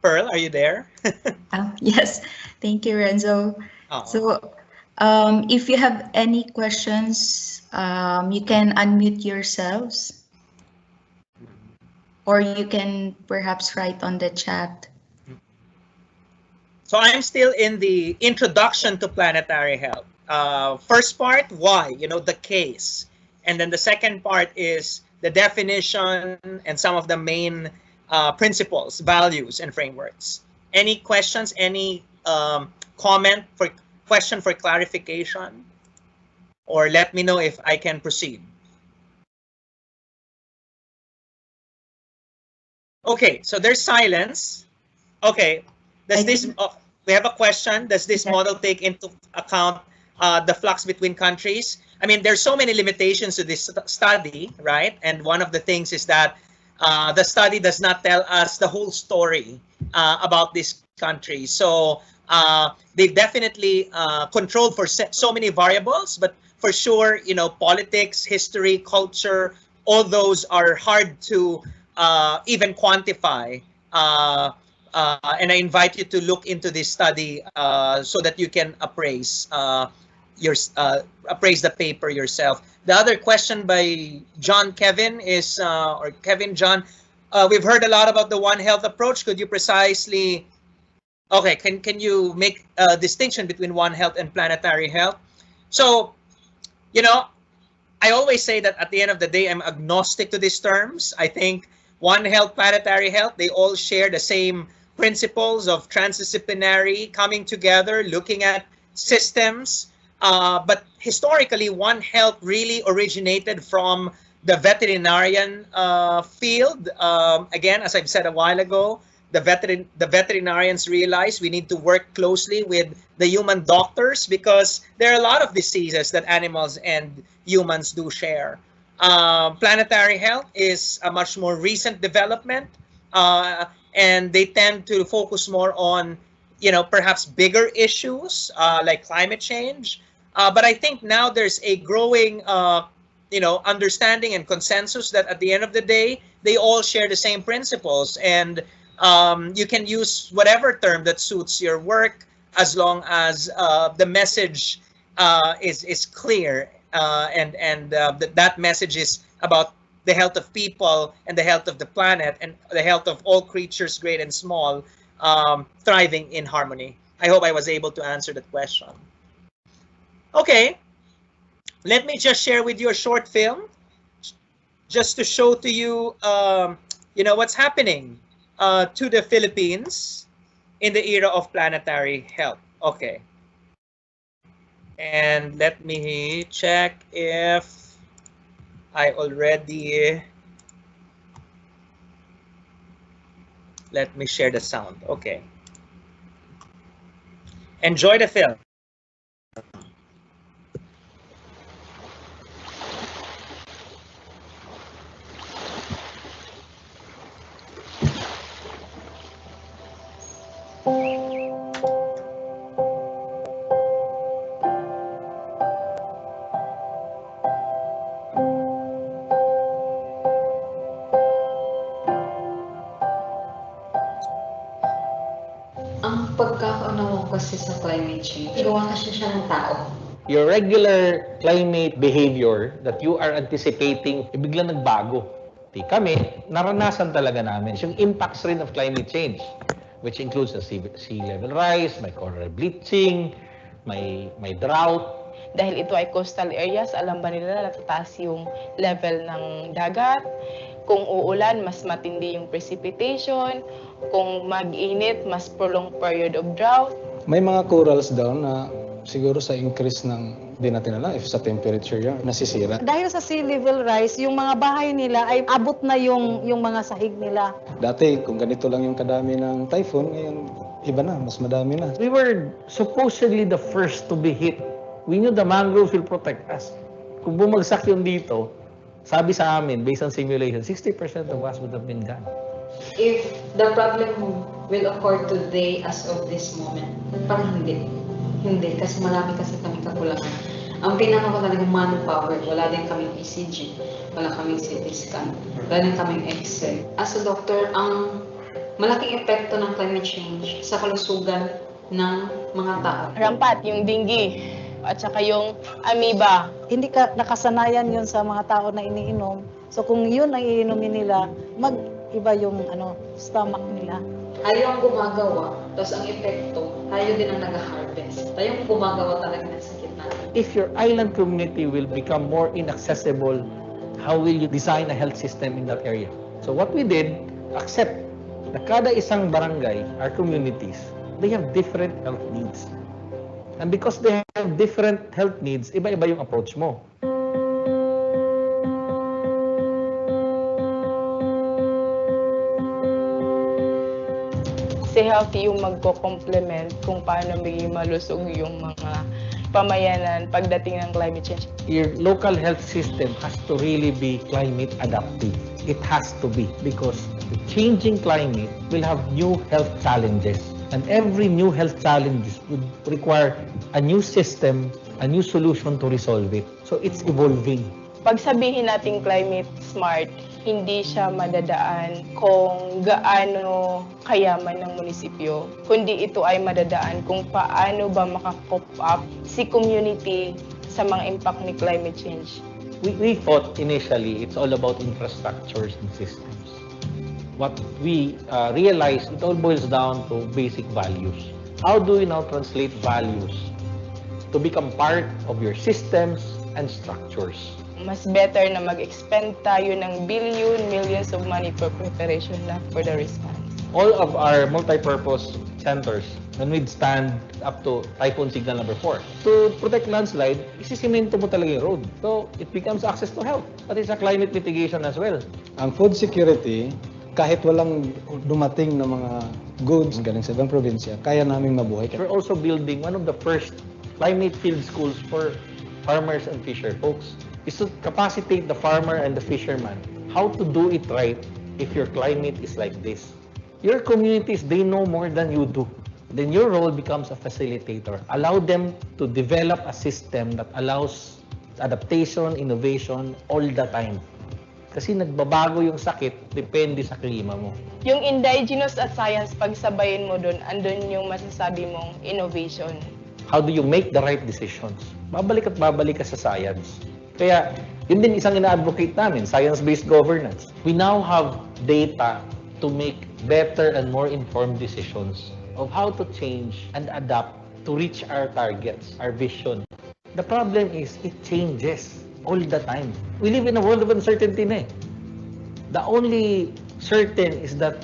Pearl, are you there? Yes, thank you, Renzo. Oh. So if you have any questions, you can unmute yourselves, or you can perhaps write on the chat. So I'm still in the introduction to planetary health. First part, why, the case. And then the second part is the definition and some of the main principles, values, and frameworks. Any questions, any question for clarification? Or let me know if I can proceed. Okay, so there's silence. Okay, we have a question. Does this model take into account the flux between countries? I mean, there's so many limitations to this study, right? And one of the things is that the study does not tell us the whole story about these countries. So they've definitely controlled for so many variables, but for sure, politics, history, culture, all those are hard to even quantify. And I invite you to look into this study so that you can appraise the paper yourself. The other question by John Kevin is, or Kevin John, we've heard a lot about the One Health approach. Could you precisely, okay, can you make a distinction between One Health and planetary health? So, I always say that at the end of the day, I'm agnostic to these terms. I think One Health, planetary health, they all share the same principles of transdisciplinary coming together, looking at systems. But historically, One Health really originated from the veterinarian field. Again, as I've said a while ago, the veterinarians realized we need to work closely with the human doctors because there are a lot of diseases that animals and humans do share. Planetary health is a much more recent development, and they tend to focus more on, perhaps bigger issues like climate change. But I think now there's a growing, understanding and consensus that at the end of the day, they all share the same principles. And you can use whatever term that suits your work as long as the message is clear. And that message is about the health of people and the health of the planet and the health of all creatures, great and small, thriving in harmony. I hope I was able to answer that question. Okay, let me just share with you a short film just to show to you, what's happening to the Philippines in the era of planetary health. Okay. And let me check if I already, let me share the sound. Okay. Enjoy the film. kasi sa climate change. Gawa kasi siya ng tao. Your regular climate behavior that you are anticipating, biglang nagbago. Kami, naranasan talaga namin yung impacts rin of climate change, which includes the sea level rise, may coral bleaching, may drought. Dahil ito ay coastal areas, alam ba nila na natataas yung level ng dagat? Kung uulan, mas matindi yung precipitation. Kung mag-init, mas prolonged period of drought. May mga corals daw na siguro sa increase ng, di natin alam, if sa temperature yan, nasisira. Dahil sa sea level rise, yung mga bahay nila ay abot na yung mga sahig nila. Dati, kung ganito lang yung kadami ng typhoon, ngayon iba na, mas madami na. We were supposedly the first to be hit. We knew the mangroves will protect us. Kung bumagsak yun dito, sabi sa amin, based on simulation, 60% of us would have been gone. If the problem will occur today as of this moment, parang hindi. Hindi, kasi marami kasi kami kakulangan. Ang pinaka ko talaga manpower, wala din kaming ECG, wala kaming CT scan, wala din kaming X-ray. As a doctor, ang malaking epekto ng climate change sa kalusugan ng mga tao. Rampat, yung dengue, at saka yung amoeba. Hindi ka nakasanayan yun sa mga tao na iniinom. So kung yun ang iinumin nila, mag-iba yung stomach nila. Tayo ang gumagawa, tapos ang epekto, tayo din ang nag-harvest. Tayo ang gumagawa talaga ng sakit natin. If your island community will become more inaccessible, how will you design a health system in that area? So what we did, accept na kada isang barangay, our communities, they have different health needs. And because they have different health needs, iba-iba yung approach mo. Si healthy yung magko-complement kung paano maging malusog yung mga pamayanan pagdating ng climate change. Your local health system has to really be climate adaptive. It has to be because the changing climate will have new health challenges. And every new health challenge would require a new system, a new solution to resolve it. So it's evolving. Pag sabihin natin climate smart, hindi siya madadaan kung gaano kayaman ng munisipyo, kundi ito ay madadaan kung paano ba maka-cope up si community sa mga impact ni climate change. We thought initially it's all about infrastructures and systems. What we realized, it all boils down to basic values. How do we now translate values to become part of your systems and structures? Mas better na mag-expend tayo ng millions of money for preparation na for the response. All of our multi-purpose centers can withstand up to typhoon signal number 4. To protect landslide, isisimento mo talaga yung road. So it becomes access to health. But it's a climate mitigation as well. Ang food security, kahit walang dumating na mga goods galing sa ibang probinsya, kaya naming mabuhay. We're also building one of the first climate field schools for farmers and fisher folks. Is to capacitate the farmer and the fisherman how to do it right if your climate is like this. Your communities, they know more than you do. Then your role becomes a facilitator. Allow them to develop a system that allows adaptation, innovation all the time. Kasi nagbabago yung sakit, depende sa klima mo. Yung indigenous at science, pagsabayin mo doon, andun yung masasabi mong innovation. How do you make the right decisions? Babalik at babalik ka sa science. Kaya, yun din isang ina-advocate namin, science-based governance. We now have data to make better and more informed decisions of how to change and adapt to reach our targets, our vision. The problem is, it changes all the time. We live in a world of uncertainty na eh. The only certain is that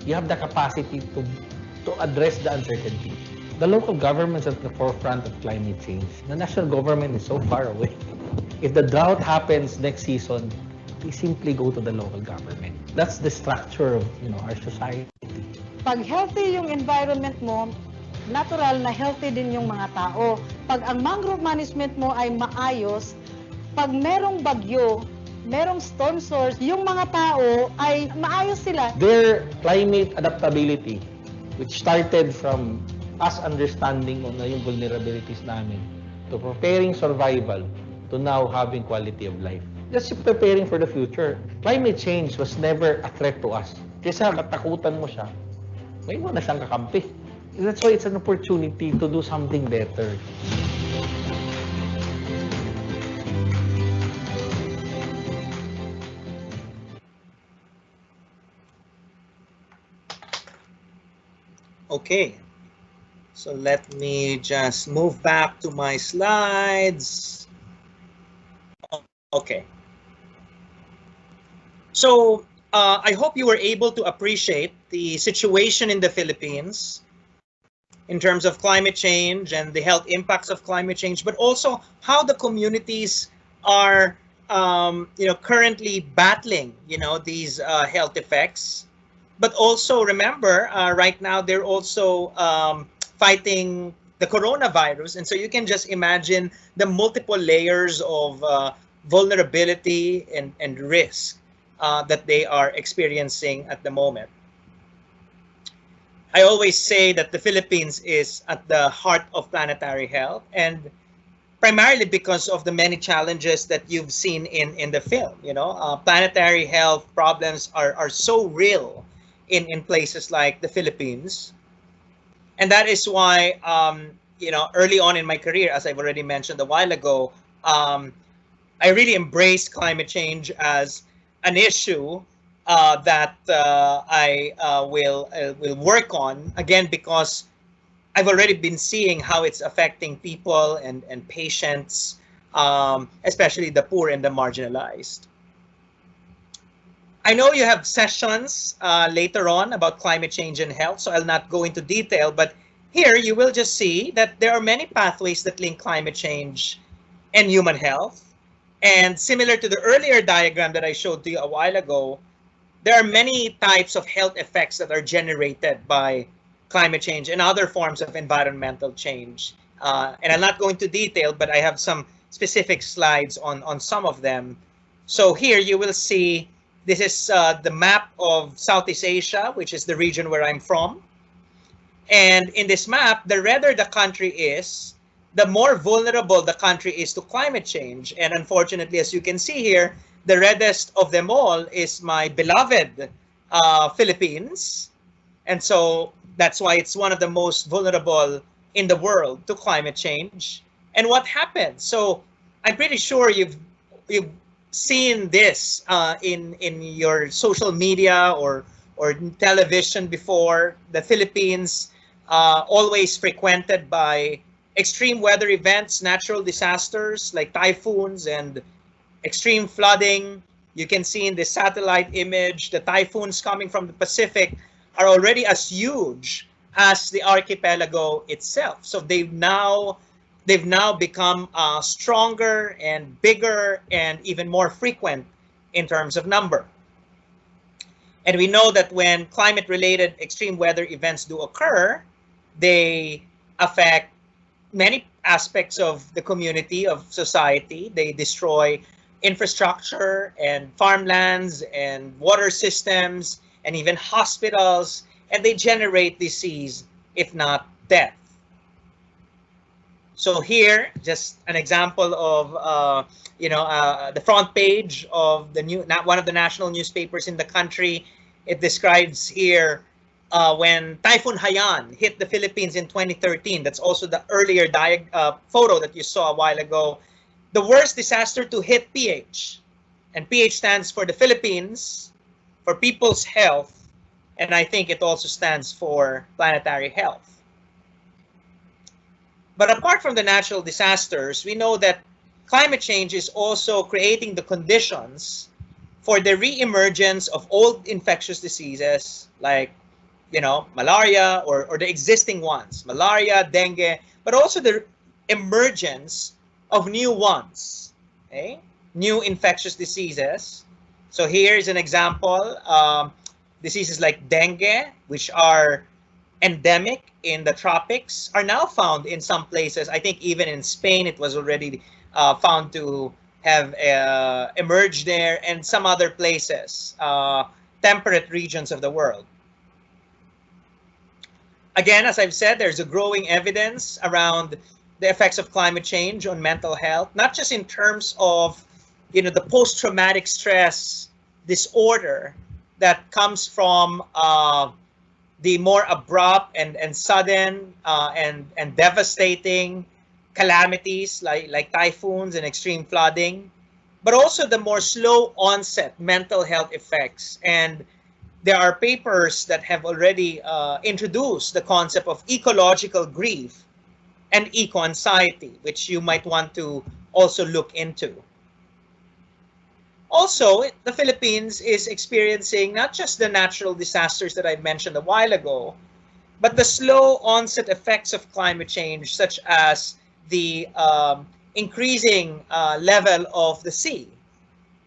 you have the capacity to address the uncertainty. The local government's at the forefront of climate change. The national government is so far away. If the drought happens next season, we simply go to the local government. That's the structure of our society. Pag healthy yung environment mo, natural na healthy din yung mga tao. Pag ang mangrove management mo ay maayos, pag merong bagyo, merong storm source, yung mga tao ay maayos sila. Their climate adaptability, which started from us understanding yung vulnerabilities namin, to preparing survival, to now having quality of life. Just preparing for the future. Climate change was never a threat to us. Kesa katakutan mo siya, may mo na siyang kakampi. That's why it's an opportunity to do something better. Okay, so let me just move back to my slides. Okay. So I hope you were able to appreciate the situation in the Philippines in terms of climate change and the health impacts of climate change, but also how the communities are currently battling these health effects. But also remember, right now they're also fighting the coronavirus. And so you can just imagine the multiple layers of vulnerability and risk that they are experiencing at the moment. I always say that the Philippines is at the heart of planetary health, and primarily because of the many challenges that you've seen in the film. Planetary health problems are so real in places like the Philippines. And that is why, early on in my career, as I've already mentioned a while ago, I really embraced climate change as an issue that I will work on, again, because I've already been seeing how it's affecting people and patients, especially the poor and the marginalized. I know you have sessions later on about climate change and health, so I'll not go into detail, but here you will just see that there are many pathways that link climate change and human health. And similar to the earlier diagram that I showed to you a while ago, there are many types of health effects that are generated by climate change and other forms of environmental change. And I'll not go into detail, but I have some specific slides on some of them. So here you will see, this is the map of Southeast Asia, which is the region where I'm from. And in this map, the redder the country is, the more vulnerable the country is to climate change. And unfortunately, as you can see here, the reddest of them all is my beloved Philippines. And so that's why it's one of the most vulnerable in the world to climate change. And what happens? So I'm pretty sure you've seen this in your social media or television before. The Philippines always frequented by extreme weather events, natural disasters like typhoons and extreme flooding. You can see in this satellite image, the typhoons coming from the Pacific are already as huge as the archipelago itself. So they've now become stronger and bigger and even more frequent in terms of number. And we know that when climate-related extreme weather events do occur, they affect many aspects of the community, of society. They destroy infrastructure and farmlands and water systems and even hospitals, and they generate disease, if not death. So here, just an example of the front page of one of the national newspapers in the country. It describes here when Typhoon Haiyan hit the Philippines in 2013. That's also the earlier photo that you saw a while ago. The worst disaster to hit PH, and PH stands for the Philippines, for people's health, and I think it also stands for planetary health. But apart from the natural disasters, we know that climate change is also creating the conditions for the re-emergence of old infectious diseases like, malaria or the existing ones, malaria, dengue, but also the emergence of new ones, okay? New infectious diseases. So here is an example. Diseases like dengue, which are endemic in the tropics, are now found in some places. I think even in Spain, it was already found to have emerged there, and some other places, temperate regions of the world. Again, as I've said, there's a growing evidence around the effects of climate change on mental health, not just in terms of, the post-traumatic stress disorder that comes from the more abrupt and sudden and devastating calamities like typhoons and extreme flooding, but also the more slow onset mental health effects. And there are papers that have already introduced the concept of ecological grief and eco-anxiety, which you might want to also look into. Also, the Philippines is experiencing not just the natural disasters that I mentioned a while ago, but the slow onset effects of climate change, such as the increasing level of the sea.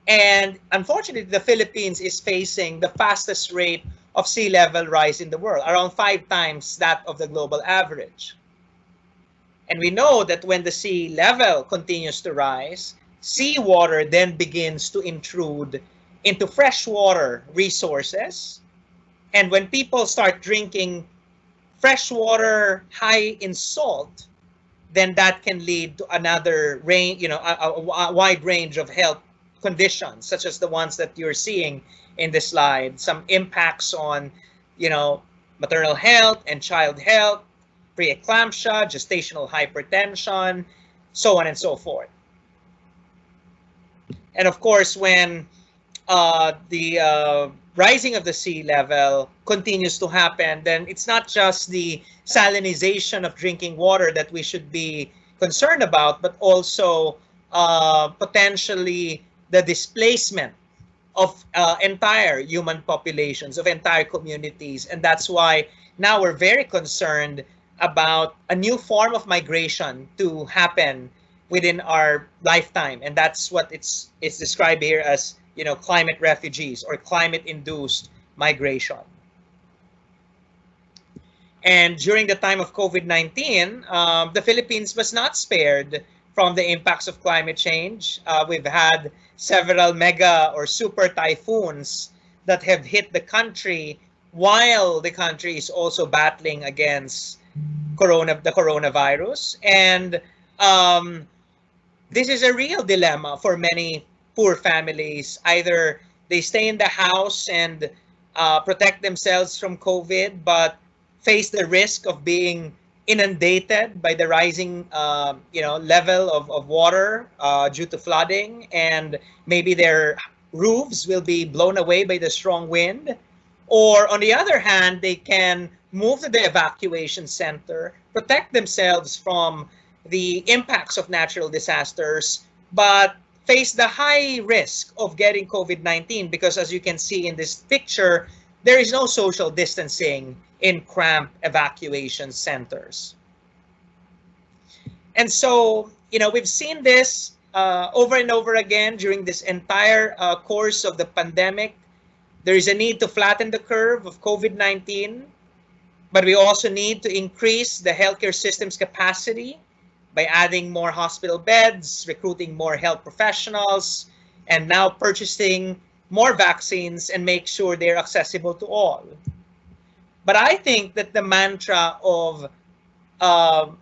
And unfortunately, the Philippines is facing the fastest rate of sea level rise in the world, around 5 times that of the global average. And we know that when the sea level continues to rise, seawater then begins to intrude into freshwater resources. And when people start drinking fresh water high in salt, then that can lead to another range, a wide range of health conditions, such as the ones that you're seeing in the slide. Some impacts on, maternal health and child health, preeclampsia, gestational hypertension, so on and so forth. And of course, when the rising of the sea level continues to happen, then it's not just the salinization of drinking water that we should be concerned about, but also potentially the displacement of entire human populations, of entire communities. And that's why now we're very concerned about a new form of migration to happen within our lifetime. And that's what it's described here as, climate refugees or climate-induced migration. And during the time of COVID-19, the Philippines was not spared from the impacts of climate change. We've had several mega or super typhoons that have hit the country while the country is also battling against the coronavirus. And this is a real dilemma for many poor families. Either they stay in the house and protect themselves from COVID, but face the risk of being inundated by the rising level of water due to flooding, and maybe their roofs will be blown away by the strong wind. Or on the other hand, they can move to the evacuation center, protect themselves from the impacts of natural disasters, but face the high risk of getting COVID-19 because, as you can see in this picture, there is no social distancing in cramped evacuation centers. And so, we've seen this over and over again during this entire course of the pandemic. There is a need to flatten the curve of COVID-19, but we also need to increase the healthcare system's capacity by adding more hospital beds, recruiting more health professionals, and now purchasing more vaccines and make sure they're accessible to all. But I think that the mantra of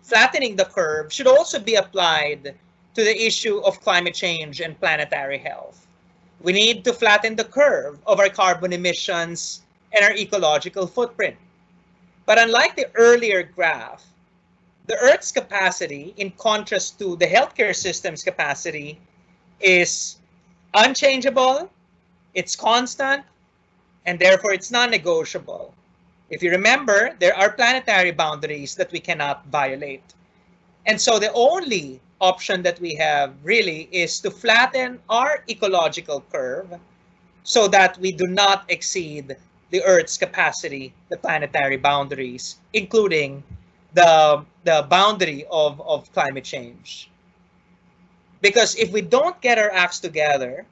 flattening the curve should also be applied to the issue of climate change and planetary health. We need to flatten the curve of our carbon emissions and our ecological footprint. But unlike the earlier graph, the Earth's capacity, in contrast to the healthcare system's capacity, is unchangeable, it's constant, and therefore it's non-negotiable. If you remember, there are planetary boundaries that we cannot violate. And so the only option that we have really is to flatten our ecological curve so that we do not exceed the Earth's capacity, the planetary boundaries, including the boundary of climate change. Because if we don't get our acts together,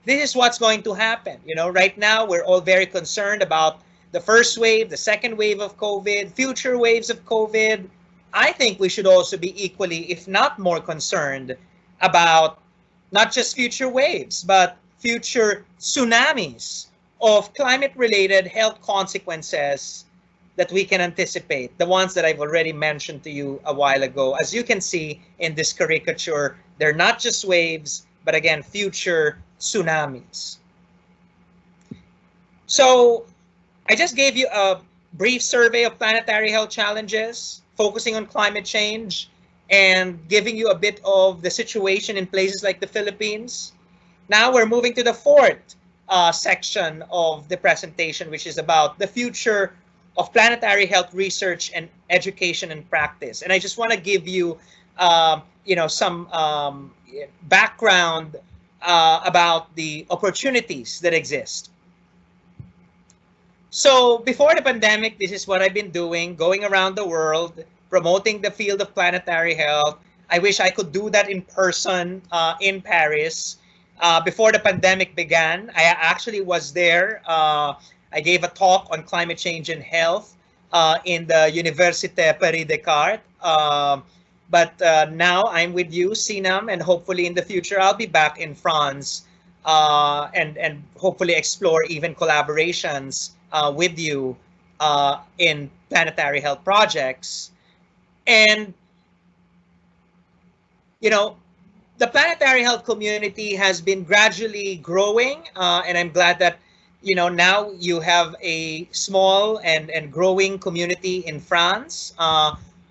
this is what's going to happen. Right now we're all very concerned about the first wave, the second wave of COVID, future waves of COVID. I think we should also be equally, if not more, concerned about not just future waves, but future tsunamis of climate-related health consequences that we can anticipate, the ones that I've already mentioned to you a while ago. As you can see in this caricature, they're not just waves, but again, future tsunamis. So I just gave you a brief survey of planetary health challenges, focusing on climate change, and giving you a bit of the situation in places like the Philippines. Now we're moving to the fourth section of the presentation, which is about the future of planetary health research and education and practice. And I just want to give you, some background about the opportunities that exist. So before the pandemic, this is what I've been doing, going around the world, promoting the field of planetary health. I wish I could do that in person in Paris. Before the pandemic began, I actually was there. I gave a talk on climate change and health in the Université Paris Descartes. But now I'm with you, Cnam, and hopefully in the future I'll be back in France and hopefully explore even collaborations with you in planetary health projects. And, the planetary health community has been gradually growing, and I'm glad that, now you have a small and growing community in France.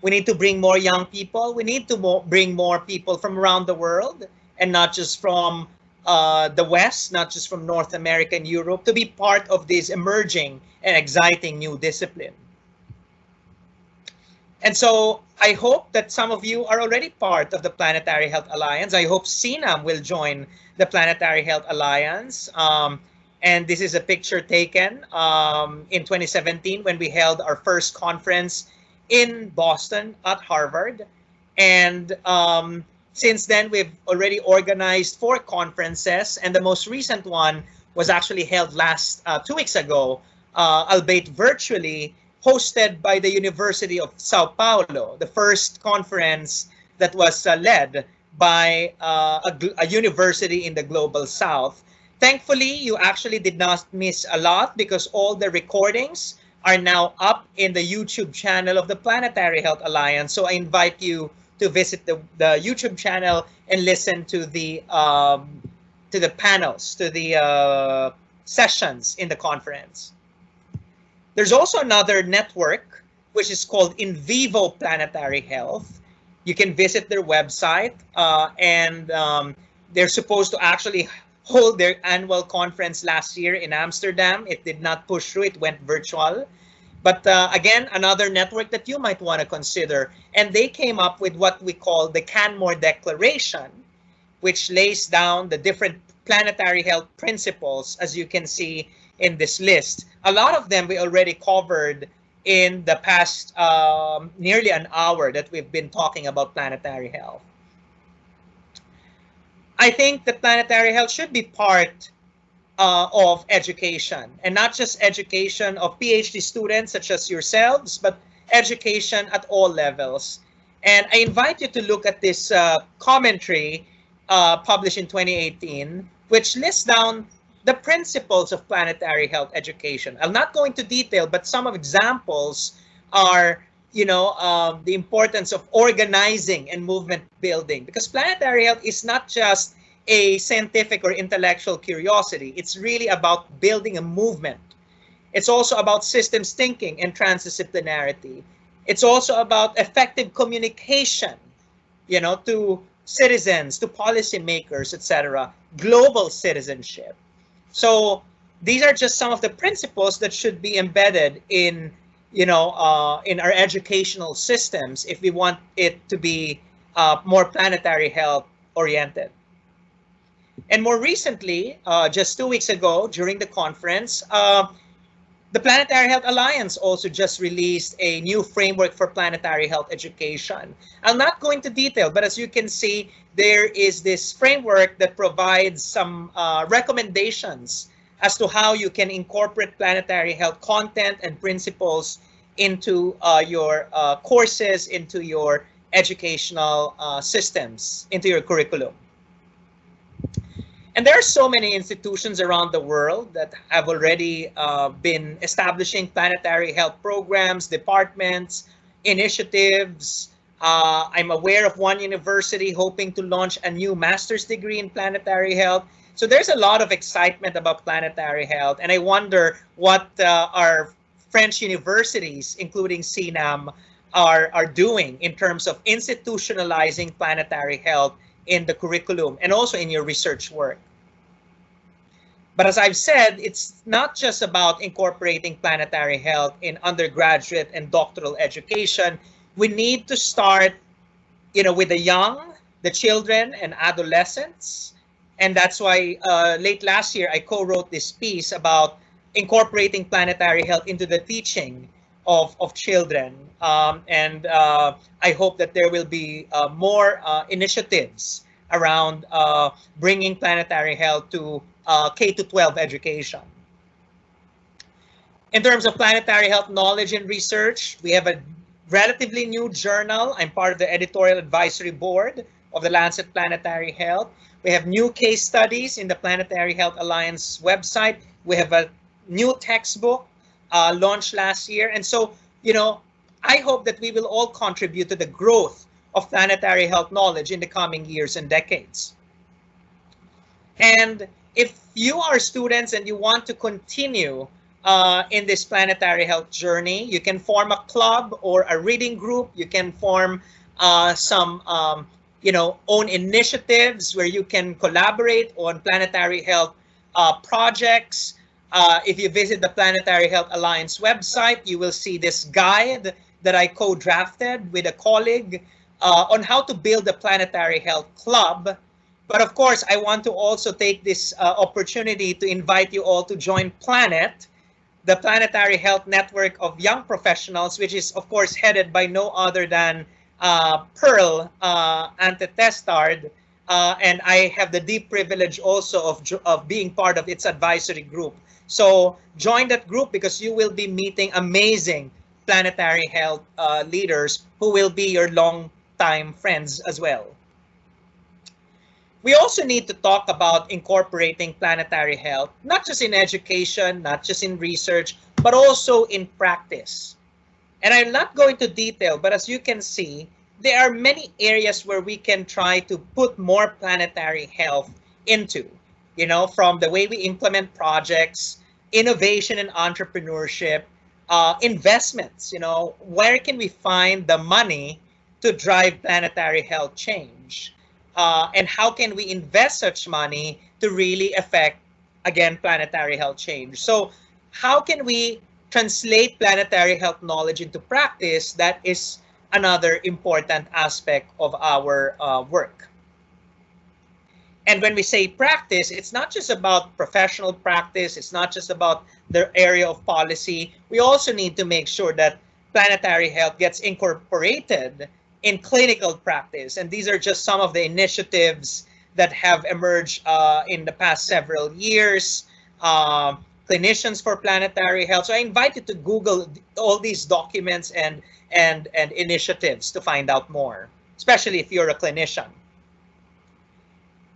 We need to bring more young people. We need to bring more people from around the world, and not just from the West, not just from North America and Europe, to be part of this emerging and exciting new discipline. And so I hope that some of you are already part of the Planetary Health Alliance. I hope Cnam will join the Planetary Health Alliance. And this is a picture taken in 2017 when we held our first conference in Boston at Harvard. And since then, we've already organized 4 conferences, and the most recent one was actually held 2 weeks ago, albeit virtually, hosted by the University of Sao Paulo, the first conference that was led by a university in the Global South. Thankfully, you actually did not miss a lot because all the recordings are now up in the YouTube channel of the Planetary Health Alliance. So I invite you to visit the YouTube channel and listen to the panels, to the sessions in the conference. There's also another network, which is called In Vivo Planetary Health. You can visit their website, and they're supposed to actually hold their annual conference last year in Amsterdam. It did not push through, it went virtual. But again, another network that you might want to consider. And they came up with what we call the Canmore Declaration, which lays down the different planetary health principles, as you can see in this list. A lot of them we already covered in the past nearly an hour that we've been talking about planetary health. I think that planetary health should be part of education, and not just education of PhD students such as yourselves, but education at all levels. And I invite you to look at this commentary published in 2018, which lists down the principles of planetary health education. I'll not go into detail, but some of examples are, the importance of organizing and movement building, because planetary health is not just a scientific or intellectual curiosity. It's really about building a movement. It's also about systems thinking and transdisciplinarity. It's also about effective communication, to citizens, to policymakers, etc., global citizenship. So these are just some of the principles that should be embedded in, in our educational systems if we want it to be more planetary health oriented. And more recently, just 2 weeks ago during the conference, the Planetary Health Alliance also just released a new framework for planetary health education. I'll not go into detail, but as you can see, there is this framework that provides some recommendations as to how you can incorporate planetary health content and principles into your courses, into your educational systems, into your curriculum. And there are so many institutions around the world that have already been establishing planetary health programs, departments, initiatives. I'm aware of one university hoping to launch a new master's degree in planetary health. So there's a lot of excitement about planetary health, and I wonder what our French universities, including Cnam, are doing in terms of institutionalizing planetary health in the curriculum and also in your research work. But as I've said, it's not just about incorporating planetary health in undergraduate and doctoral education. We need to start, with the young, the children and adolescents. And that's why late last year, I co-wrote this piece about incorporating planetary health into the teaching of children. I hope that there will be more initiatives around bringing planetary health to K-12 education. In terms of planetary health knowledge and research, we have a relatively new journal. I'm part of the editorial advisory board of the Lancet Planetary Health. We have new case studies in the Planetary Health Alliance website. We have a new textbook launched last year. And so, I hope that we will all contribute to the growth of planetary health knowledge in the coming years and decades. And if you are students and you want to continue in this planetary health journey, you can form a club or a reading group. You can form some own initiatives where you can collaborate on planetary health projects. If you visit the Planetary Health Alliance website, you will see this guide that I co-drafted with a colleague on how to build a planetary health club. But of course, I want to also take this opportunity to invite you all to join Planet, the Planetary Health Network of Young Professionals, which is of course headed by no other than Pearl Ante-Testard. And I have the deep privilege also of being part of its advisory group. So join that group because you will be meeting amazing planetary health leaders who will be your long-time friends as well. We also need to talk about incorporating planetary health, not just in education, not just in research, but also in practice. And I'm not going to detail, but as you can see, there are many areas where we can try to put more planetary health into, from the way we implement projects, innovation and entrepreneurship, investments, where can we find the money to drive planetary health change? And how can we invest such money to really affect, again, planetary health change? So how can we translate planetary health knowledge into practice? That is another important aspect of our work. And when we say practice, it's not just about professional practice. It's not just about the area of policy. We also need to make sure that planetary health gets incorporated in clinical practice. And these are just some of the initiatives that have emerged in the past several years. Clinicians for Planetary Health. So I invite you to Google all these documents and initiatives to find out more, especially if you're a clinician.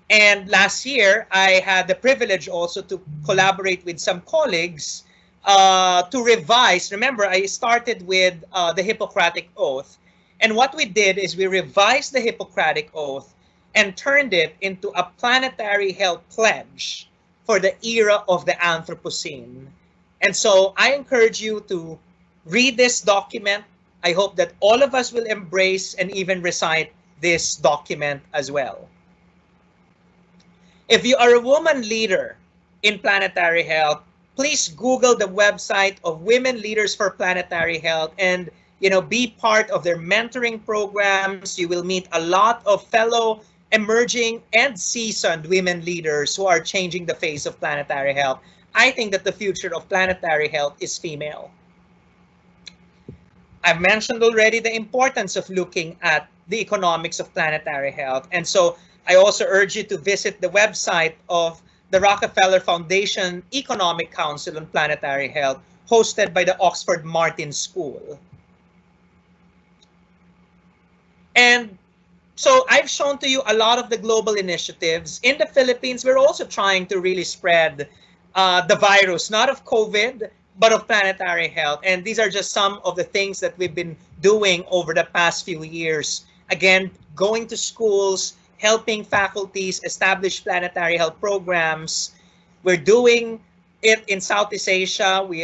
And last year, I had the privilege also to collaborate with some colleagues to revise. Remember, I started with the Hippocratic Oath. And what we did is we revised the Hippocratic Oath and turned it into a planetary health pledge for the era of the Anthropocene. And so I encourage you to read this document. I hope that all of us will embrace and even recite this document as well. If you are a woman leader in planetary health, please Google the website of Women Leaders for Planetary Health and be part of their mentoring programs. You will meet a lot of fellow emerging and seasoned women leaders who are changing the face of planetary health. I think that the future of planetary health is female. I've mentioned already the importance of looking at the economics of planetary health. And so I also urge you to visit the website of the Rockefeller Foundation Economic Council on Planetary Health, hosted by the Oxford Martin School. And so I've shown to you a lot of the global initiatives. In the Philippines, we're also trying to really spread the virus, not of COVID, but of planetary health. And these are just some of the things that we've been doing over the past few years. Again, going to schools, helping faculties establish planetary health programs. We're doing in Southeast Asia. We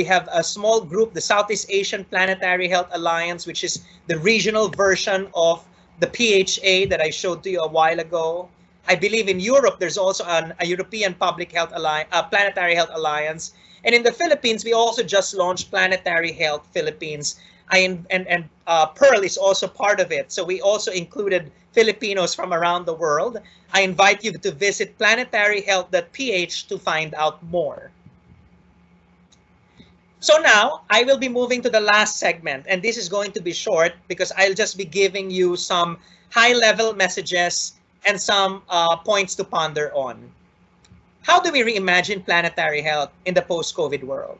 have a small group, the Southeast Asian Planetary Health Alliance, which is the regional version of the PHA that I showed to you a while ago. I believe in Europe there's also a European Public Health Alliance, Planetary Health Alliance, and in the Philippines we also just launched Planetary Health Philippines. Pearl is also part of it, so we also included Filipinos from around the world. I invite you to visit planetaryhealth.ph to find out more. So now I will be moving to the last segment, and this is going to be short because I'll just be giving you some high-level messages and some points to ponder on. How do we reimagine planetary health in the post-COVID world?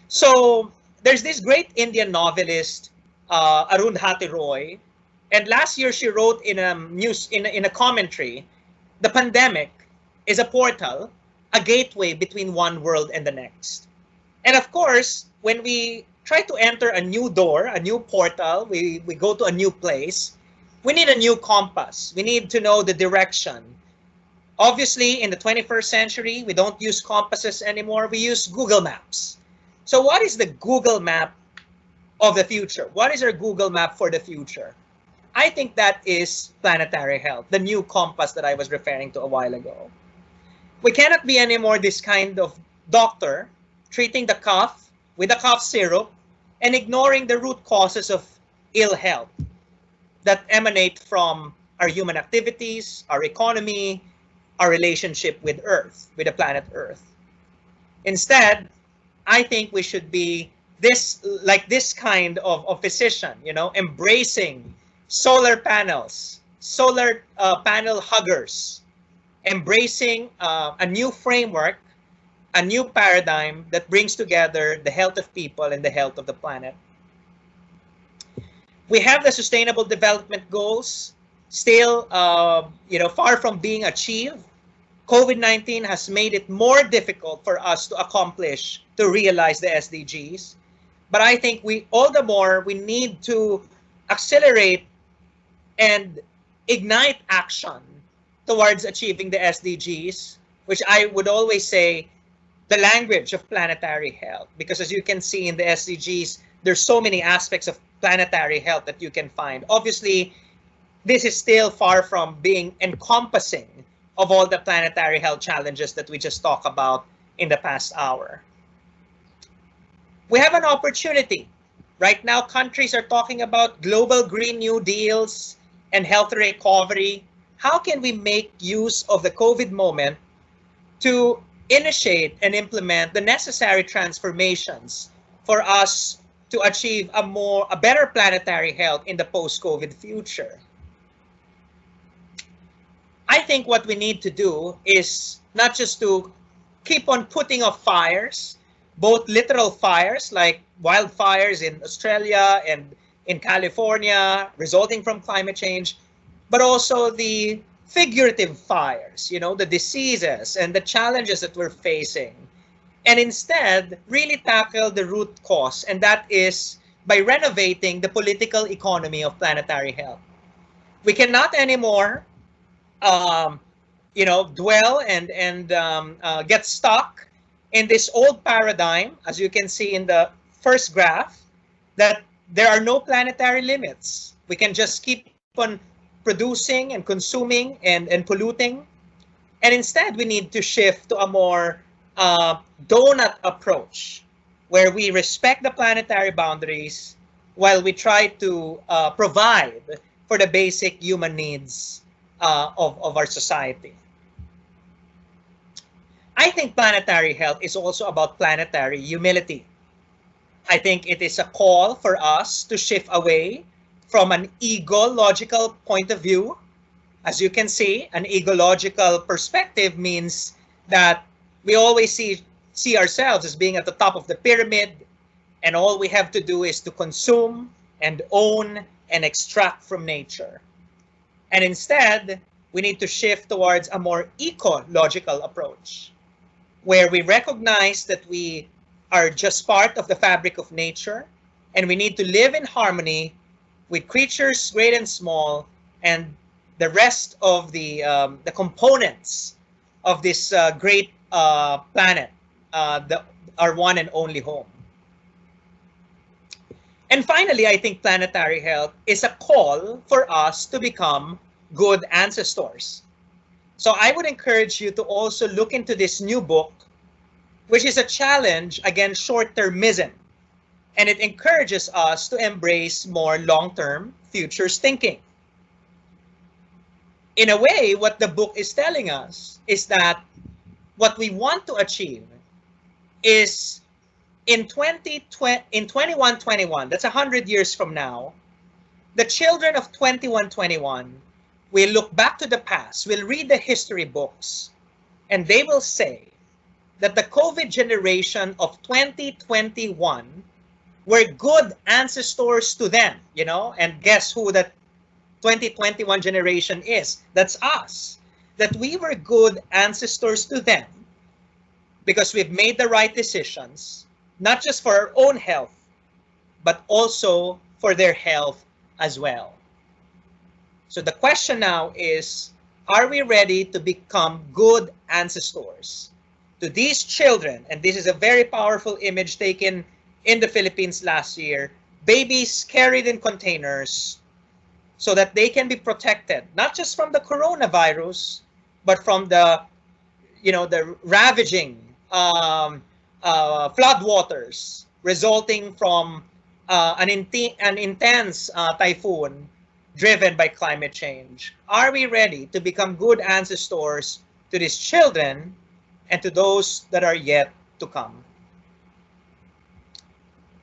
So there's this great Indian novelist, Arundhati Roy, and last year she wrote in a commentary, the pandemic is a portal, a gateway between one world and the next. And of course, when we try to enter a new door, a new portal, we go to a new place, we need a new compass. We need to know the direction. Obviously, in the 21st century, we don't use compasses anymore. We use Google Maps. So what is the Google Map of the future? What is our Google Map for the future? I think that is planetary health, the new compass that I was referring to a while ago. We cannot be anymore this kind of doctor treating the cough with a cough syrup and ignoring the root causes of ill health that emanate from our human activities, our economy, our relationship with Earth, with the planet Earth. Instead, I think we should be this kind of physician, embracing solar panels, solar panel huggers, embracing a new framework, a new paradigm that brings together the health of people and the health of the planet. We have the Sustainable Development Goals still, far from being achieved. COVID-19 has made it more difficult for us to accomplish, to realize the SDGs. But I think all the more we need to accelerate and ignite action towards achieving the SDGs, which I would always say the language of planetary health, because as you can see in the SDGs, there's so many aspects of planetary health that you can find. Obviously, this is still far from being encompassing of all the planetary health challenges that we just talked about in the past hour. We have an opportunity. Right now, countries are talking about global Green New Deals and health recovery. How can we make use of the COVID moment to initiate and implement the necessary transformations for us to achieve a better planetary health in the post-COVID future? I think what we need to do is not just to keep on putting off fires, both literal fires like wildfires in Australia and in California resulting from climate change, but also the figurative fires, the diseases and the challenges that we're facing. And instead, really tackle the root cause, and that is by renovating the political economy of planetary health. We cannot anymore, dwell and get stuck in this old paradigm, as you can see in the first graph, that there are no planetary limits. We can just keep on producing and consuming and polluting. And instead, we need to shift to a more donut approach, where we respect the planetary boundaries while we try to provide for the basic human needs of our society. I think planetary health is also about planetary humility. I think it is a call for us to shift away from an ego-logical point of view. As you can see, an ego-logical perspective means that we always see ourselves as being at the top of the pyramid, and all we have to do is to consume and own and extract from nature. And instead, we need to shift towards a more ecological approach, where we recognize that we are just part of the fabric of nature, and we need to live in harmony with creatures great and small, and the rest of the components of this great planet, our one and only home. And finally, I think planetary health is a call for us to become good ancestors. So I would encourage you to also look into this new book, which is a challenge against short-termism. And it encourages us to embrace more long-term futures thinking. In a way, what the book is telling us is that what we want to achieve is in 2121, that's 100 years from now, the children of 2121 will look back to the past, will read the history books, and they will say that the COVID generation of 2021 were good ancestors to them, you know, and guess who that 2021 generation is? That's us. That we were good ancestors to them because we've made the right decisions, not just for our own health, but also for their health as well. So the question now is, are we ready to become good ancestors to these children? And this is a very powerful image taken in the Philippines last year. Babies carried in containers so that they can be protected, not just from the coronavirus, but from the, you know, the ravaging floodwaters resulting from an intense typhoon driven by climate change. Are we ready to become good ancestors to these children and to those that are yet to come?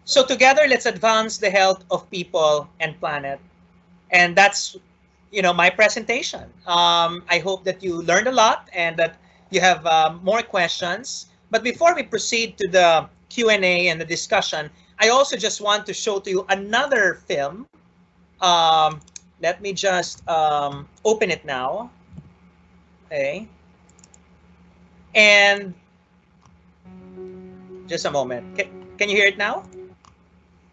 So together, let's advance the health of people and planet. And that's, you know, my presentation. I hope that you learned a lot and that you have more questions. But before we proceed to the Q&A and the discussion, I also just want to show to you another film. Let me just open it now. Okay. And just a moment. Can you hear it now?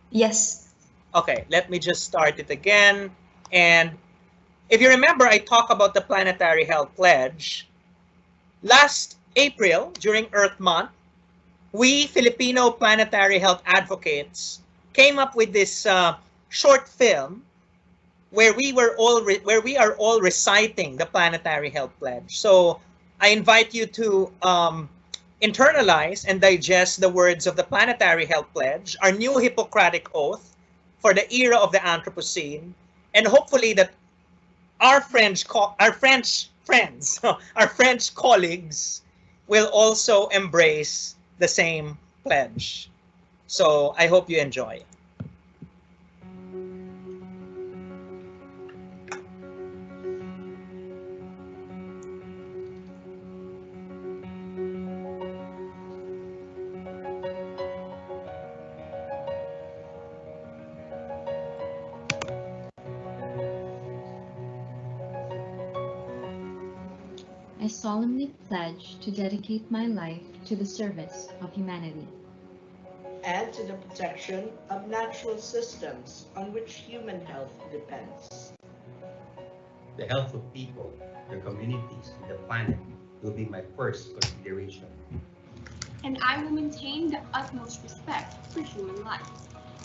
Yes. Okay, let me just start it again. And if you remember, I talked about the Planetary Health Pledge. Last April, during Earth Month, we Filipino planetary health advocates came up with this short film where we are all reciting the Planetary Health Pledge. So I invite you to internalize and digest the words of the Planetary Health Pledge, our new Hippocratic Oath for the era of the Anthropocene, and hopefully that our French colleagues will also embrace the same pledge. So I hope you enjoy. I solemnly pledge to dedicate my life to the service of humanity and to the protection of natural systems on which human health depends. The health of people, their communities, and the planet will be my first consideration. And I will maintain the utmost respect for human life,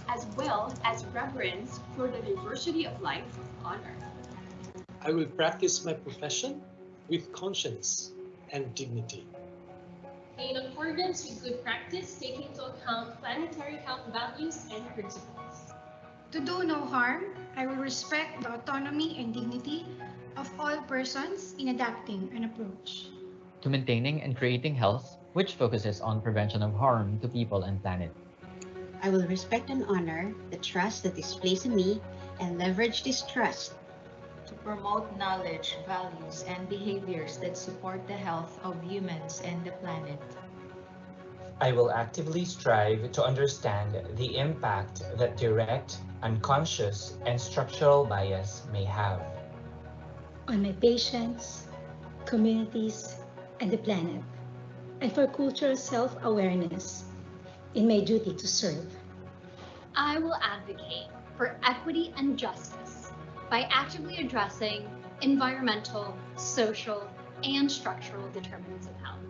as well as reverence for the diversity of life on Earth. I will practice my profession with conscience and dignity. In accordance with good practice, taking into account planetary health values and principles. To do no harm, I will respect the autonomy and dignity of all persons in adapting an approach. To maintaining and creating health, which focuses on prevention of harm to people and planet. I will respect and honor the trust that is placed in me and leverage this trust to promote knowledge, values, and behaviors that support the health of humans and the planet. I will actively strive to understand the impact that direct, unconscious, and structural bias may have on my patients, communities, and the planet, and for cultural self-awareness in my duty to serve. I will advocate for equity and justice by actively addressing environmental, social, and structural determinants of health.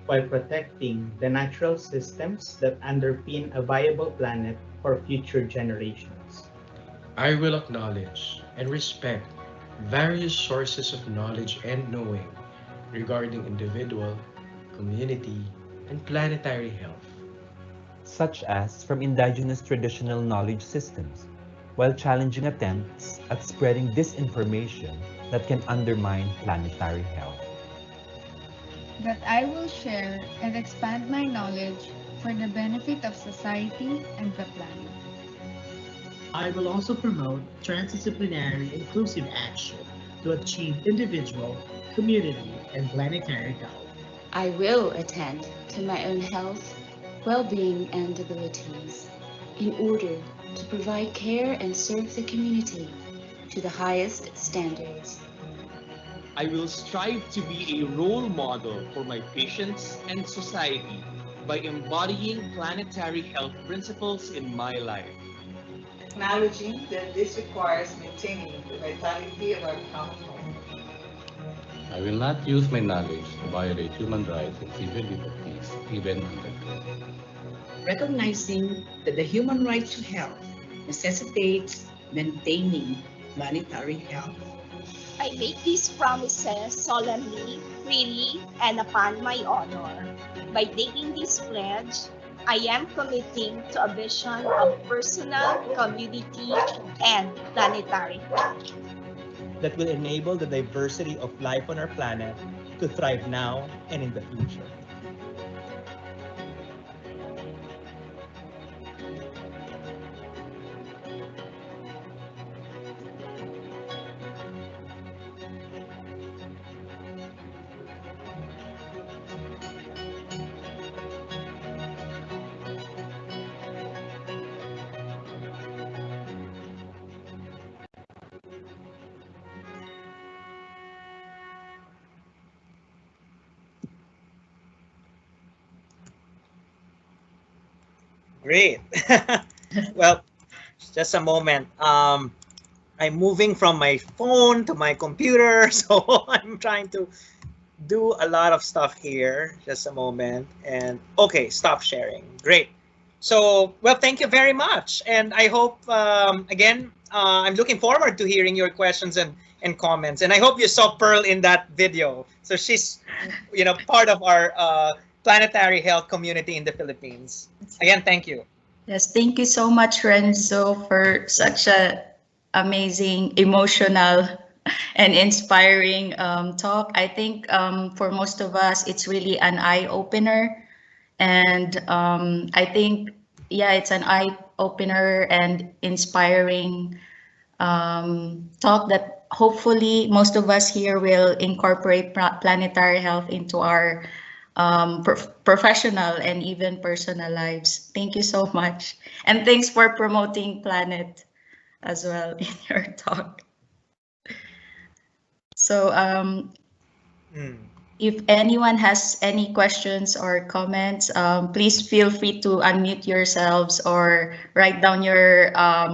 while protecting the natural systems that underpin a viable planet for future generations. I will acknowledge and respect various sources of knowledge and knowing regarding individual, community, and planetary health, such as from indigenous traditional knowledge systems, while challenging attempts at spreading disinformation that can undermine planetary health. That I will share and expand my knowledge for the benefit of society and the planet. I will also promote transdisciplinary inclusive action to achieve individual, community, and planetary health. I will attend to my own health, well-being, and abilities in order to provide care and serve the community to the highest standards. I will strive to be a role model for my patients and society by embodying planetary health principles in my life. Acknowledging that this requires maintaining the vitality of our common home. I will not use my knowledge to violate human rights and civil liberties, even under threat. Recognizing that the human right to health necessitates maintaining planetary health. I make these promises solemnly, freely, and upon my honor. By taking this pledge, I am committing to a vision of personal, community, and planetary health that will enable the diversity of life on our planet to thrive now and in the future. Great. Well, just a moment. I'm moving from my phone to my computer, so I'm trying to do a lot of stuff here. Just a moment. And okay, stop sharing. Great. So, well, thank you very much. And I hope, again, I'm looking forward to hearing your questions and comments. And I hope you saw Pearl in that video. So she's, part of our planetary health community in the Philippines. Again, thank you. Yes, thank you so much, Renzo, for such a amazing, emotional, and inspiring talk. I think for most of us, it's really an eye-opener. And I think, yeah, it's an eye-opener and inspiring talk that hopefully most of us here will incorporate planetary health into our professional and even personal lives. Thank you so much. And thanks for promoting Planet as well in your talk. So if anyone has any questions or comments, please feel free to unmute yourselves or write down your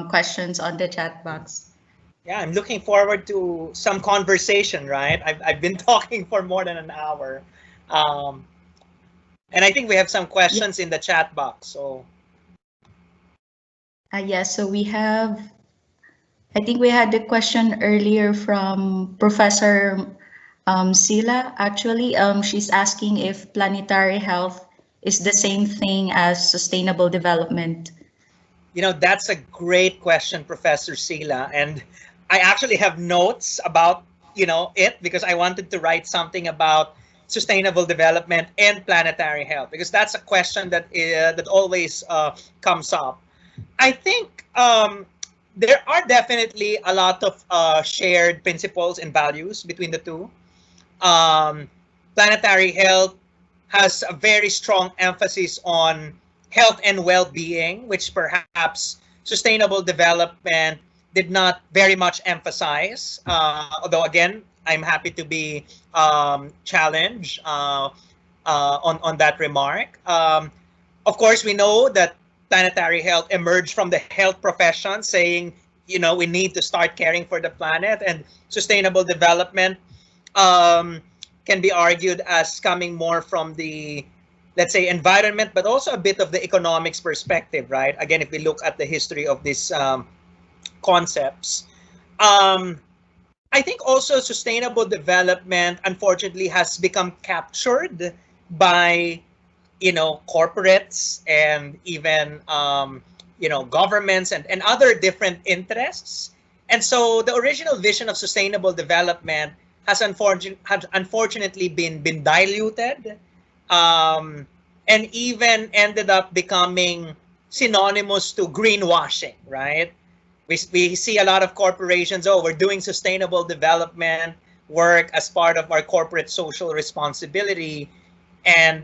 questions on the chat box. Yeah, I'm looking forward to some conversation, right? I've been talking for more than an hour. And I think we have some questions in the chat box. So, yes, so we have, I think we had the question earlier from Professor Sila. Actually, she's asking if planetary health is the same thing as sustainable development. That's a great question, Professor Sila. And I actually have notes about, it because I wanted to write something about sustainable development and planetary health, because that's a question that always comes up. I think there are definitely a lot of shared principles and values between the two. Planetary health has a very strong emphasis on health and well-being, which perhaps sustainable development did not very much emphasize. Although again, I'm happy to be challenged on that remark. Of course, we know that planetary health emerged from the health profession, saying, we need to start caring for the planet, and sustainable development can be argued as coming more from the, let's say, environment, but also a bit of the economics perspective, right? Again, if we look at the history of these concepts. I think also sustainable development, unfortunately, has become captured by, corporates and even, governments and other different interests. And so the original vision of sustainable development has unfortunately been diluted, and even ended up becoming synonymous to greenwashing, right? We see a lot of corporations, we're doing sustainable development work as part of our corporate social responsibility. And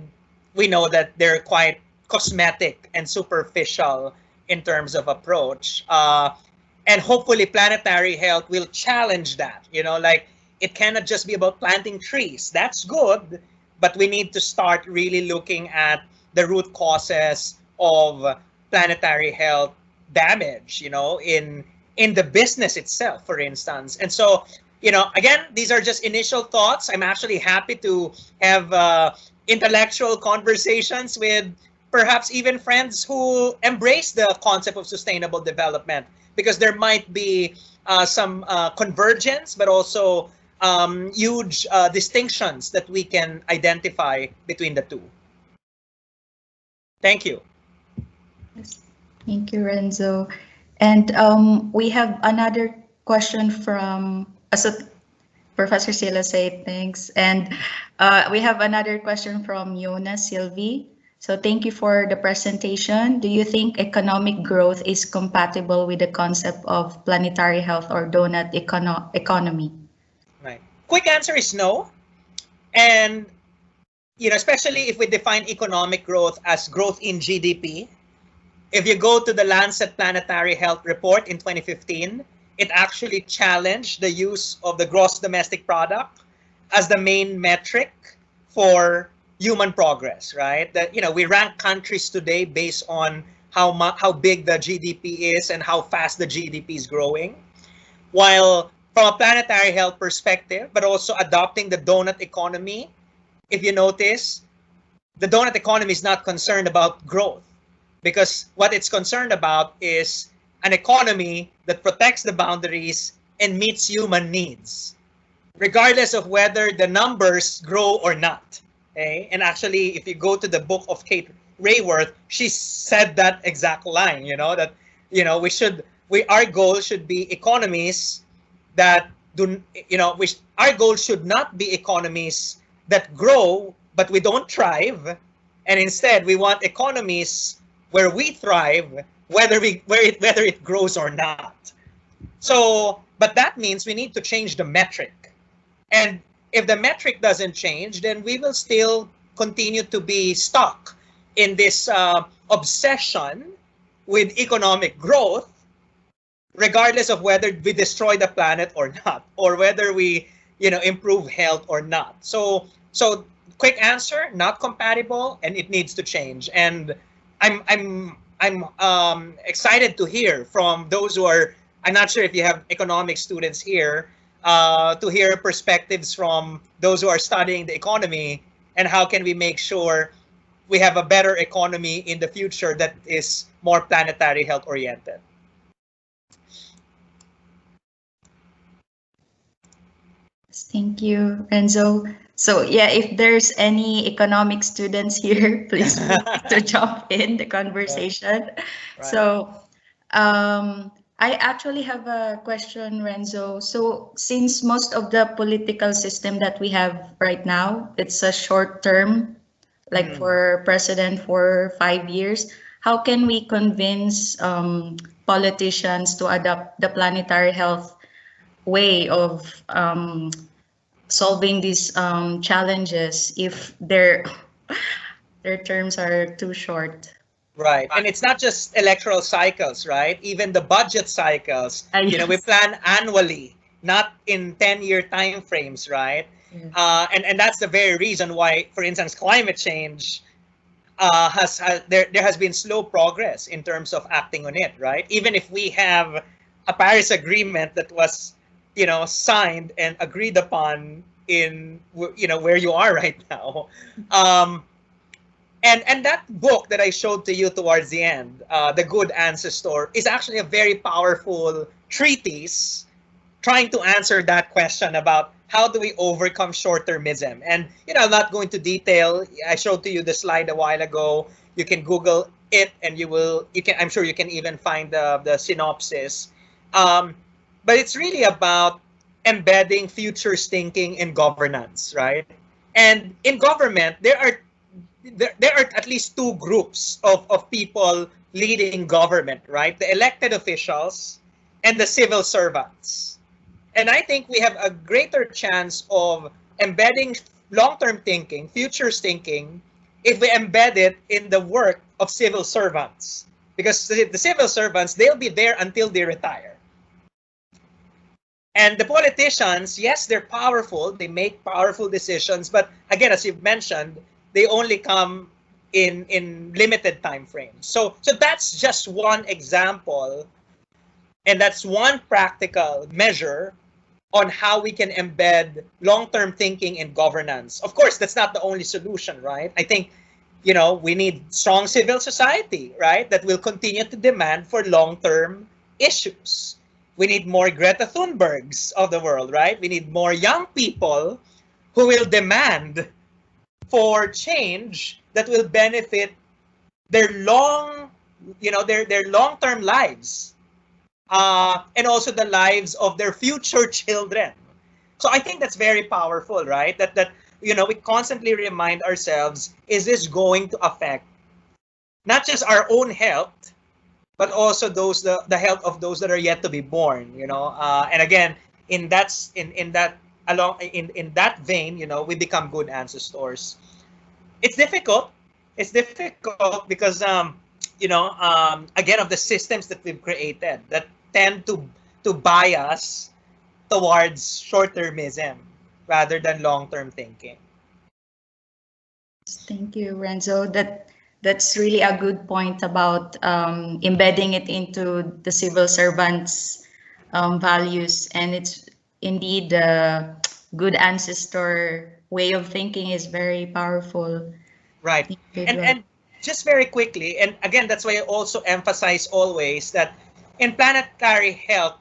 we know that they're quite cosmetic and superficial in terms of approach. And hopefully Planetary Health will challenge that, like it cannot just be about planting trees. That's good, but we need to start really looking at the root causes of planetary health damage, in the business itself, for instance. And so, again, these are just initial thoughts. I'm actually happy to have intellectual conversations with perhaps even friends who embrace the concept of sustainable development, because there might be some convergence, but also huge distinctions that we can identify between the two. Thank you. Thank you, Renzo. And we have another question from Professor Sila said thanks. And we have another question from Yona Silvi. So thank you for the presentation. Do you think economic growth is compatible with the concept of planetary health or donut economy? Right. Quick answer is no. And especially if we define economic growth as growth in GDP. If you go to the Lancet Planetary Health report in 2015, it actually challenged the use of the gross domestic product as the main metric for human progress, right? That we rank countries today based on how big the GDP is and how fast the GDP is growing. While from a planetary health perspective, but also adopting the donut economy, if you notice, the donut economy is not concerned about growth, because what it's concerned about is an economy that protects the boundaries and meets human needs, regardless of whether the numbers grow or not. Okay? And actually, if you go to the book of Kate Rayworth, she said that exact line, that our goal should be economies that our goal should not be economies that grow but we don't thrive, and instead we want economies where we thrive, whether it grows or not. So, but that means we need to change the metric. And if the metric doesn't change, then we will still continue to be stuck in this obsession with economic growth, regardless of whether we destroy the planet or not, or whether we, improve health or not. So quick answer, not compatible, and it needs to change. And I'm excited to hear from those who are, I'm not sure if you have economic students here, to hear perspectives from those who are studying the economy, and how can we make sure we have a better economy in the future that is more planetary health oriented. Thank you, Renzo. So yeah, if there's any economic students here, please feel free to jump in the conversation. Right. So I actually have a question, Renzo. So since most of the political system that we have right now, it's a short term, like for president for 5 years, how can we convince politicians to adopt the planetary health way of solving these challenges if their terms are too short? Right, and it's not just electoral cycles, right? Even the budget cycles, yes. We plan annually, not in 10-year time frames, right? Yes. And that's the very reason why, for instance, climate change there has been slow progress in terms of acting on it, right? Even if we have a Paris Agreement that was, signed and agreed upon in where you are right now. And that book that I showed to you towards the end, The Good Ancestor, is actually a very powerful treatise trying to answer that question about how do we overcome short-termism. And I'm not going to detail. I showed to you the slide a while ago. You can Google it, and I'm sure you can even find the synopsis. But it's really about embedding futures thinking in governance, right? And in government, there are at least two groups of people leading government, right? The elected officials and the civil servants. And I think we have a greater chance of embedding long-term thinking, futures thinking, if we embed it in the work of civil servants. Because the civil servants, they'll be there until they retire. And the politicians, yes, they're powerful, they make powerful decisions, but again, as you've mentioned, they only come in limited time frames. So that's just one example, and that's one practical measure on how we can embed long-term thinking in governance. Of course, that's not the only solution, right? I think, we need strong civil society, right, that will continue to demand for long-term issues. We need more Greta Thunbergs of the world, right? We need more young people who will demand for change that will benefit their long-term lives, and also the lives of their future children. So I think that's very powerful, right? That we constantly remind ourselves: is this going to affect not just our own health, but also the health of those that are yet to be born? And again, in that vein, we become good ancestors. It's difficult. It's difficult because again, of the systems that we've created that tend to bias towards short-termism rather than long-term thinking. Thank you, Renzo. That's really a good point about embedding it into the civil servants' values, and it's indeed the good ancestor way of thinking is very powerful. Right. And just very quickly, and again, that's why I also emphasize always that in planetary health,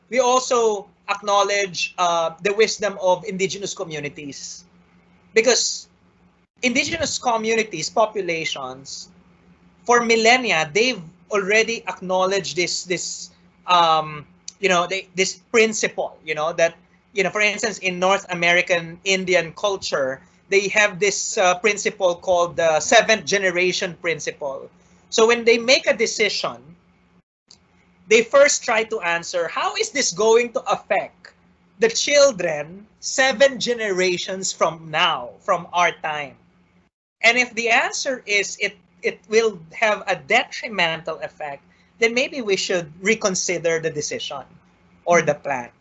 we also acknowledge the wisdom of indigenous communities, because indigenous communities, populations, for millennia, they've already acknowledged this principle, that, for instance, in North American Indian culture, they have this principle called the 7th generation principle. So when they make a decision, they first try to answer, how is this going to affect the children 7 generations from now, from our time? And if the answer is it will have a detrimental effect, then maybe we should reconsider the decision or the plan.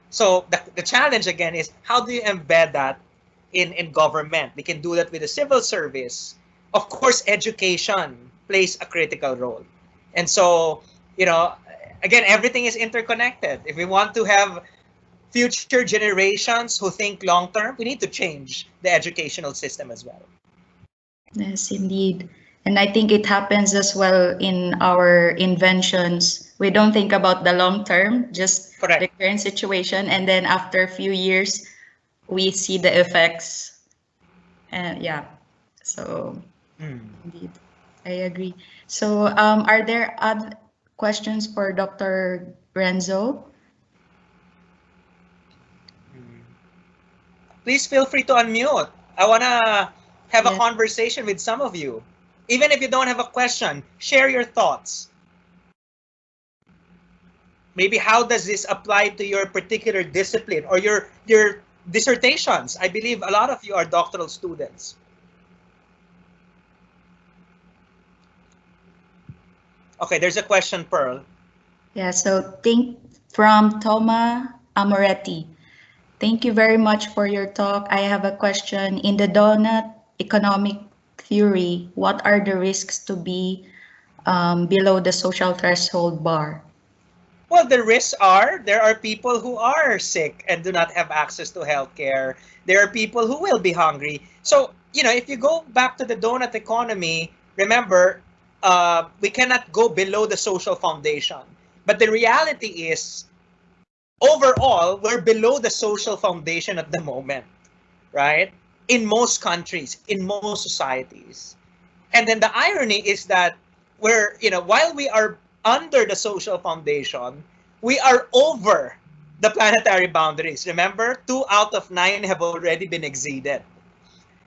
So the challenge again is, how do you embed that in government? We can do that with the civil service. Of course, education plays a critical role. And so, again, everything is interconnected. If we want to have future generations who think long-term, we need to change the educational system as well. Yes, indeed. And I think it happens as well in our inventions. We don't think about the long term, just Correct. The current situation. And then after a few years, we see the effects. And yeah, so indeed, I agree. So are there other questions for Dr. Renzo? Please feel free to unmute. I want to have a conversation with some of you. Even if you don't have a question, share your thoughts. Maybe how does this apply to your particular discipline or your dissertations? I believe a lot of you are doctoral students. Okay, there's a question, Pearl. Yeah, so from Toma Amoretti. Thank you very much for your talk. I have a question. In the donut economic theory, what are the risks to be below the social threshold bar? Well, the risks are there are people who are sick and do not have access to healthcare. There are people who will be hungry. So, if you go back to the donut economy, remember, we cannot go below the social foundation. But the reality is, overall, we're below the social foundation at the moment, right? In most countries, in most societies. And then the irony is that while we are under the social foundation, we are over the planetary boundaries. Remember, 2 out of 9 have already been exceeded.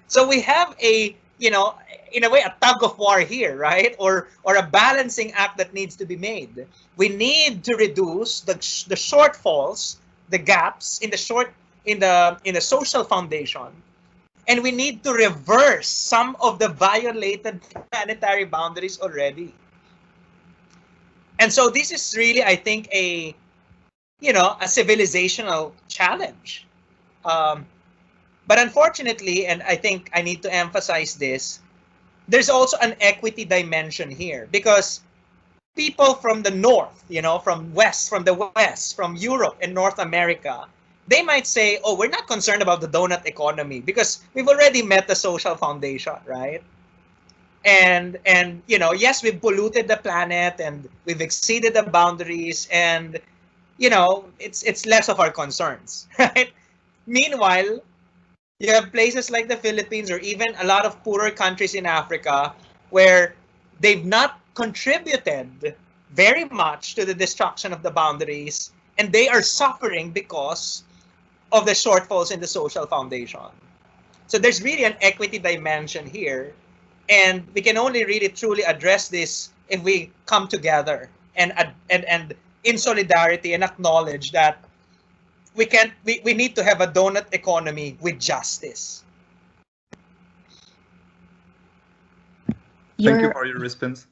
So we have in a way, a tug of war here, right? Or a balancing act that needs to be made. We need to reduce the shortfalls, the gaps in the social foundation. And we need to reverse some of the violated planetary boundaries already. And so this is really, I think, a civilizational challenge. But unfortunately, and I think I need to emphasize this, there's also an equity dimension here, because people from the north, from the west, from Europe and North America, they might say, oh, we're not concerned about the donut economy because we've already met the social foundation, right? And yes, we've polluted the planet and we've exceeded the boundaries, and it's less of our concerns, right? Meanwhile, you have places like the Philippines or even a lot of poorer countries in Africa where they've not contributed very much to the destruction of the boundaries, and they are suffering because of the shortfalls in the social foundation. So there's really an equity dimension here, and we can only really truly address this if we come together and in solidarity and acknowledge that we need to have a donut economy with justice. Thank you for your response.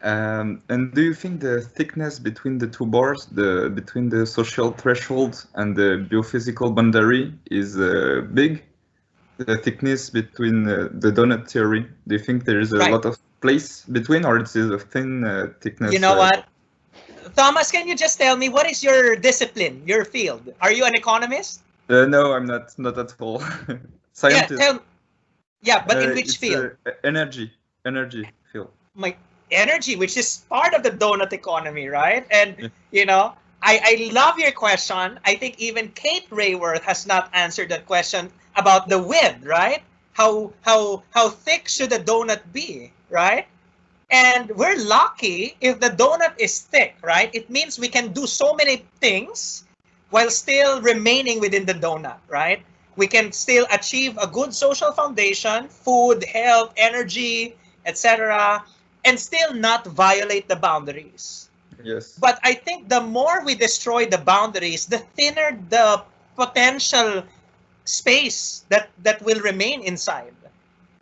And do you think the thickness between the two bars, between the social threshold and the biophysical boundary, is big? The thickness between the donut theory, do you think there is a lot of place between, or it is a thin thickness? You know what? Thomas, can you just tell me, what is your discipline, your field? Are you an economist? No, I'm not at all. Scientist. But in which field? Energy field. My energy, which is part of the donut economy, right? And I love your question. I think even Kate Rayworth has not answered that question about the width, right? How thick should a donut be, right? And we're lucky if the donut is thick, right? It means we can do so many things while still remaining within the donut, right? We can still achieve a good social foundation, food, health, energy, etc., and still not violate the boundaries. Yes. But I think the more we destroy the boundaries, the thinner the potential space that will remain inside.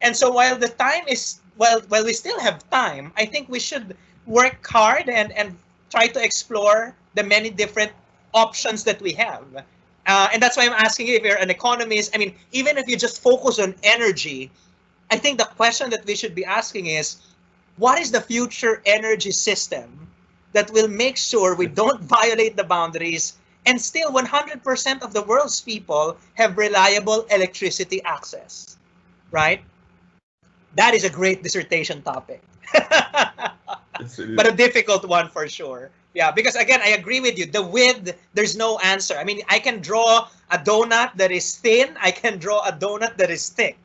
And so while the time is, while we still have time, I think we should work hard and try to explore the many different options that we have. And that's why I'm asking you, if you're an economist, I mean, even if you just focus on energy, I think the question that we should be asking is, what is the future energy system that will make sure we don't violate the boundaries and still 100% of the world's people have reliable electricity access, right? That is a great dissertation topic, but a difficult one for sure. Yeah, because again, I agree with you. The width, there's no answer. I mean, I can draw a donut that is thin. I can draw a donut that is thick.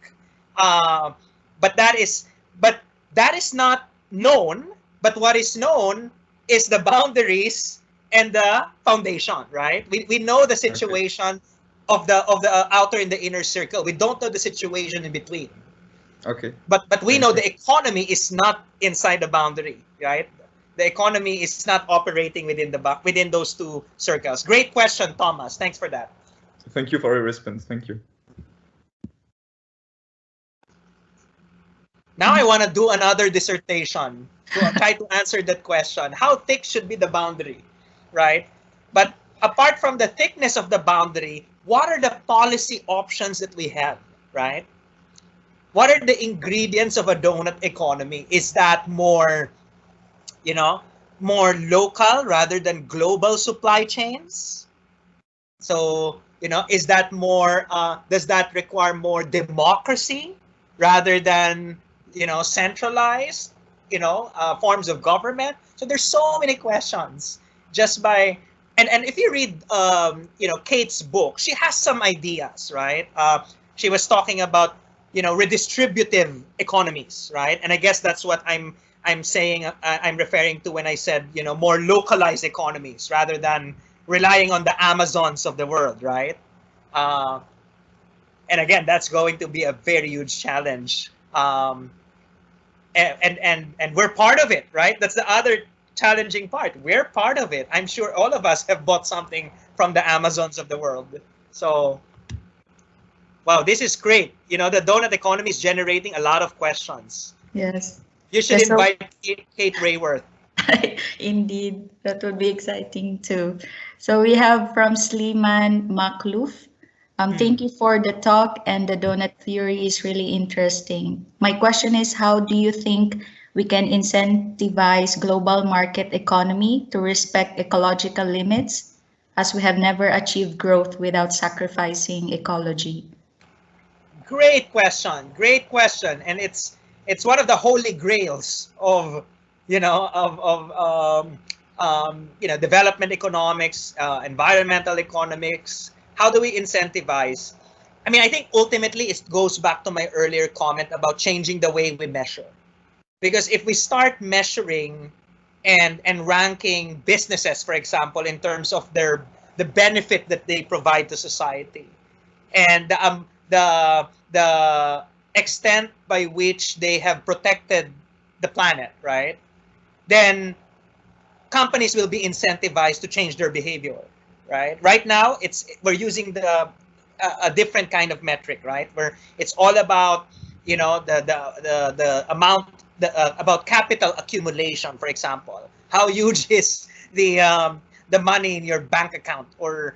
But that is not known. But what is known is the boundaries and the foundation, right? We know the situation of the outer and the inner circle. We don't know the situation in between. Okay. But we know the economy is not inside the boundary, right? The economy is not operating within those two circles. Great question, Thomas. Thanks for that. Thank you for your response. Thank you. Now I want to do another dissertation to try to answer that question. How thick should be the boundary, right? But apart from the thickness of the boundary, what are the policy options that we have, right? What are the ingredients of a donut economy? Is that more more local rather than global supply chains? So, is that more, does that require more democracy rather than, centralized, forms of government? So there's so many questions just by, and if you read, Kate's book, she has some ideas, right? She was talking about, redistributive economies, right? And I guess that's what I'm saying, I'm referring to when I said, more localized economies rather than relying on the Amazons of the world, right? And again, that's going to be a very huge challenge. And we're part of it, right? That's the other challenging part. We're part of it. I'm sure all of us have bought something from the Amazons of the world. So, wow, this is great. The donut economy is generating a lot of questions. Yes. You should invite Kate Rayworth. Indeed, that would be exciting too. So we have from Sliman Makluf. Thank you for the talk, and the donut theory is really interesting. My question is, how do you think we can incentivize global market economy to respect ecological limits, as we have never achieved growth without sacrificing ecology? Great question, and it's one of the holy grails of development economics, environmental economics. How do we incentivize? I mean, I think ultimately it goes back to my earlier comment about changing the way we measure. Because if we start measuring and ranking businesses, for example, in terms of the benefit that they provide to society, and the extent by which they have protected the planet, right? Then companies will be incentivized to change their behavior, right? Right now, we're using a different kind of metric, right? Where it's all about the amount, about capital accumulation, for example. How huge is the money in your bank account, or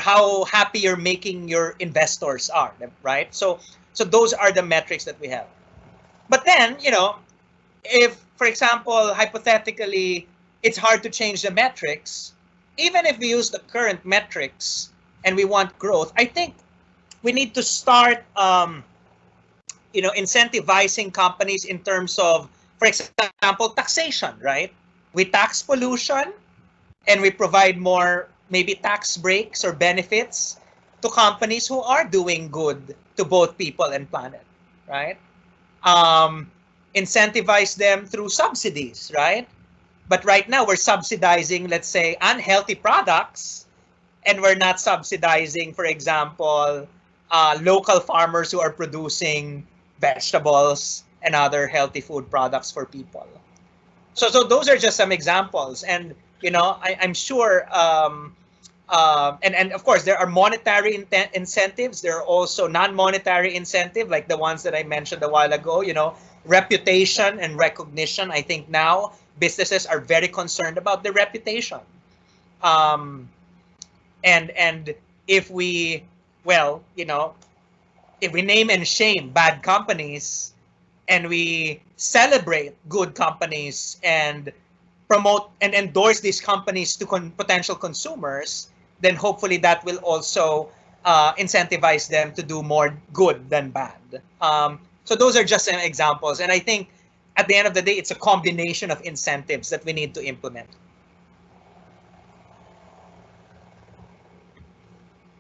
how happy you're making your investors are, right? So those are the metrics that we have. But then, if, for example, hypothetically, it's hard to change the metrics, even if we use the current metrics and we want growth, I think we need to start, incentivizing companies in terms of, for example, taxation, right? We tax pollution and we provide more, maybe tax breaks or benefits to companies who are doing good to both people and planet, right? Incentivize them through subsidies, right? But right now we're subsidizing, let's say, unhealthy products, and we're not subsidizing, for example, local farmers who are producing vegetables and other healthy food products for people. So those are just some examples, and I'm sure, and of course there are monetary incentives. There are also non-monetary incentives, like the ones that I mentioned a while ago. Reputation and recognition. I think now businesses are very concerned about their reputation. And if we, if we name and shame bad companies and we celebrate good companies and promote and endorse these companies to potential consumers, then hopefully that will also incentivize them to do more good than bad. So those are just some examples. And I think at the end of the day, it's a combination of incentives that we need to implement.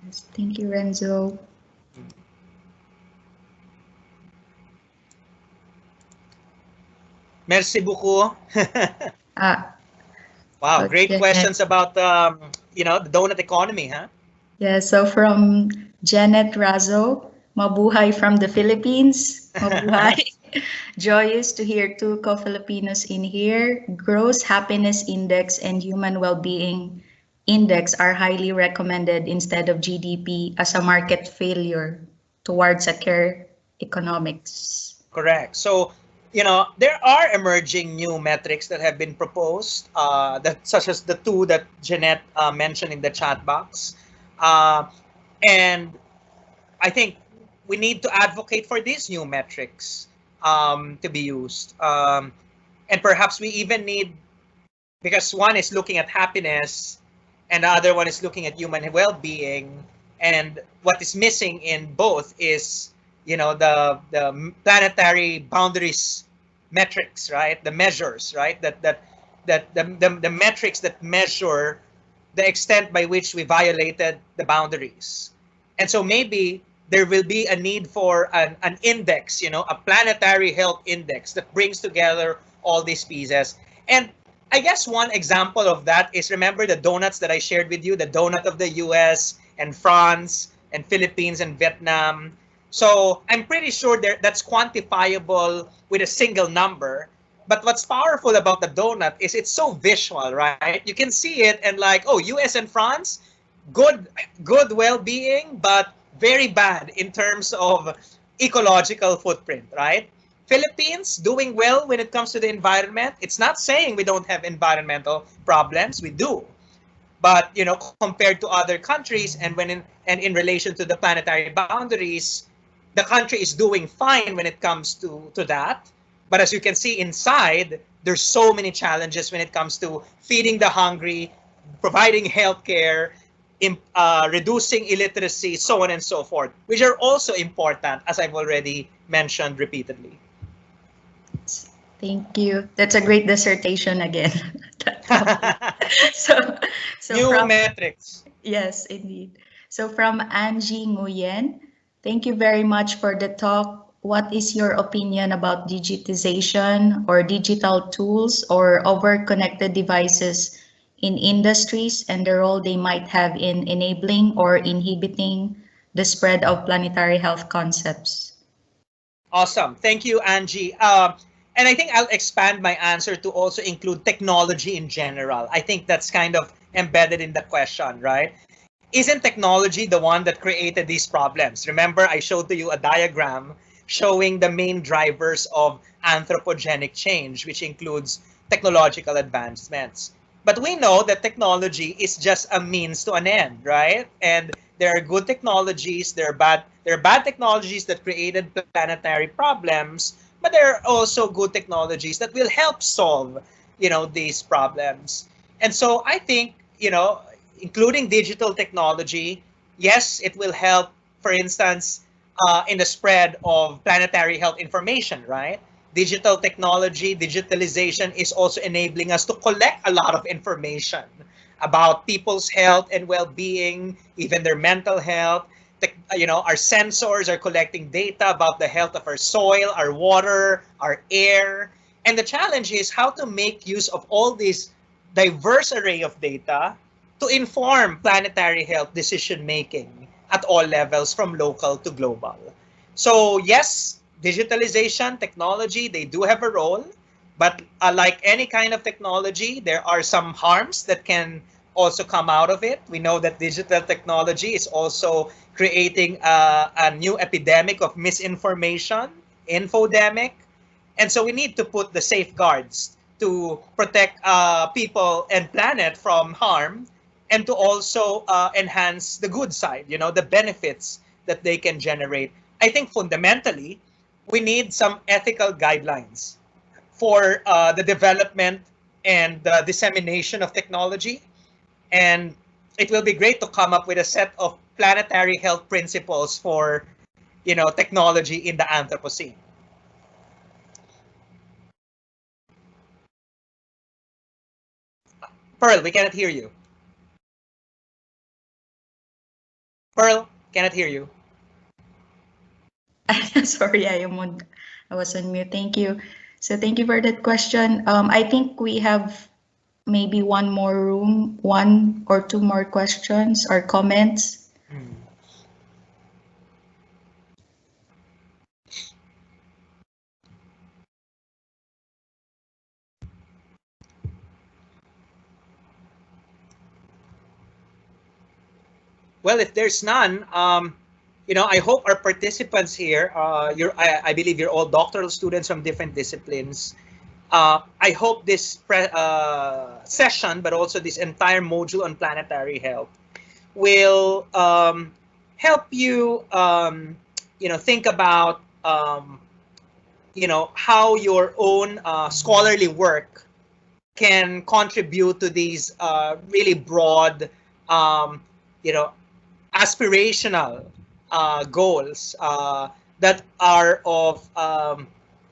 Yes, thank you, Renzo. Merci beaucoup. Wow, great questions about the donut economy, huh? Yeah, so from Janet Razo, mabuhay from the Philippines. Mabuhay. Joyous to hear two co-Filipinos in here. Gross Happiness Index and Human Well-Being Index are highly recommended instead of GDP as a market failure towards a care economics. Correct. So, there are emerging new metrics that have been proposed, such as the two that Jeanette mentioned in the chat box. And I think we need to advocate for these new metrics to be used. And perhaps we even need because one is looking at happiness and the other one is looking at human well-being. And what is missing in both is, the planetary boundaries metrics, right? The measures, right? The metrics that measure the extent by which we violated the boundaries. And so maybe there will be a need for an index, a planetary health index that brings together all these pieces. And I guess one example of that is, remember the donuts that I shared with you, the donut of the US and France and Philippines and Vietnam. So I'm pretty sure that's quantifiable with a single number. But what's powerful about the donut is it's so visual, right? You can see it and like, oh, US and France, good well-being, but very bad in terms of ecological footprint, right? Philippines doing well when it comes to the environment. It's not saying we don't have environmental problems, we do. But compared to other countries and in relation to the planetary boundaries, the country is doing fine when it comes to that. But as you can see inside, there's so many challenges when it comes to feeding the hungry, providing healthcare, reducing illiteracy, so on and so forth, which are also important, as I've already mentioned repeatedly. Thank you. That's a great dissertation again. so New metrics. Yes, indeed. So from Angie Nguyen, thank you very much for the talk. What is your opinion about digitization or digital tools or over-connected devices in industries and the role they might have in enabling or inhibiting the spread of planetary health concepts? Awesome. Thank you, Angie. And I think I'll expand my answer to also include technology in general. I think that's kind of embedded in the question, right? Isn't technology the one that created these problems? Remember, I showed to you a diagram showing the main drivers of anthropogenic change, which includes technological advancements. But we know that technology is just a means to an end, right? And there are good technologies, there are bad technologies that created planetary problems, but there are also good technologies that will help solve, these problems. And so I think, including digital technology, yes, it will help, for instance, in the spread of planetary health information, right? Digital technology, digitalization is also enabling us to collect a lot of information about people's health and well-being, even their mental health. Our sensors are collecting data about the health of our soil, our water, our air. And the challenge is how to make use of all this diverse array of data to inform planetary health decision-making at all levels, from local to global. So yes, digitalization, technology, they do have a role, but like any kind of technology, there are some harms that can also come out of it. We know that digital technology is also creating a new epidemic of misinformation, infodemic. And so we need to put the safeguards to protect people and planet from harm, and to also enhance the good side, the benefits that they can generate. I think fundamentally, we need some ethical guidelines for the development and the dissemination of technology. And it will be great to come up with a set of planetary health principles for, technology in the Anthropocene. Pearl, we cannot hear you. Pearl, cannot hear you. Sorry, I was on mute. Thank you. So thank you for that question. I think we have maybe one or two more questions or comments. Well, if there's none, I hope our participants here, I believe you're all doctoral students from different disciplines. I hope this session, but also this entire module on planetary health, will help you, think about, how your own scholarly work can contribute to these really broad, aspirational goals that are of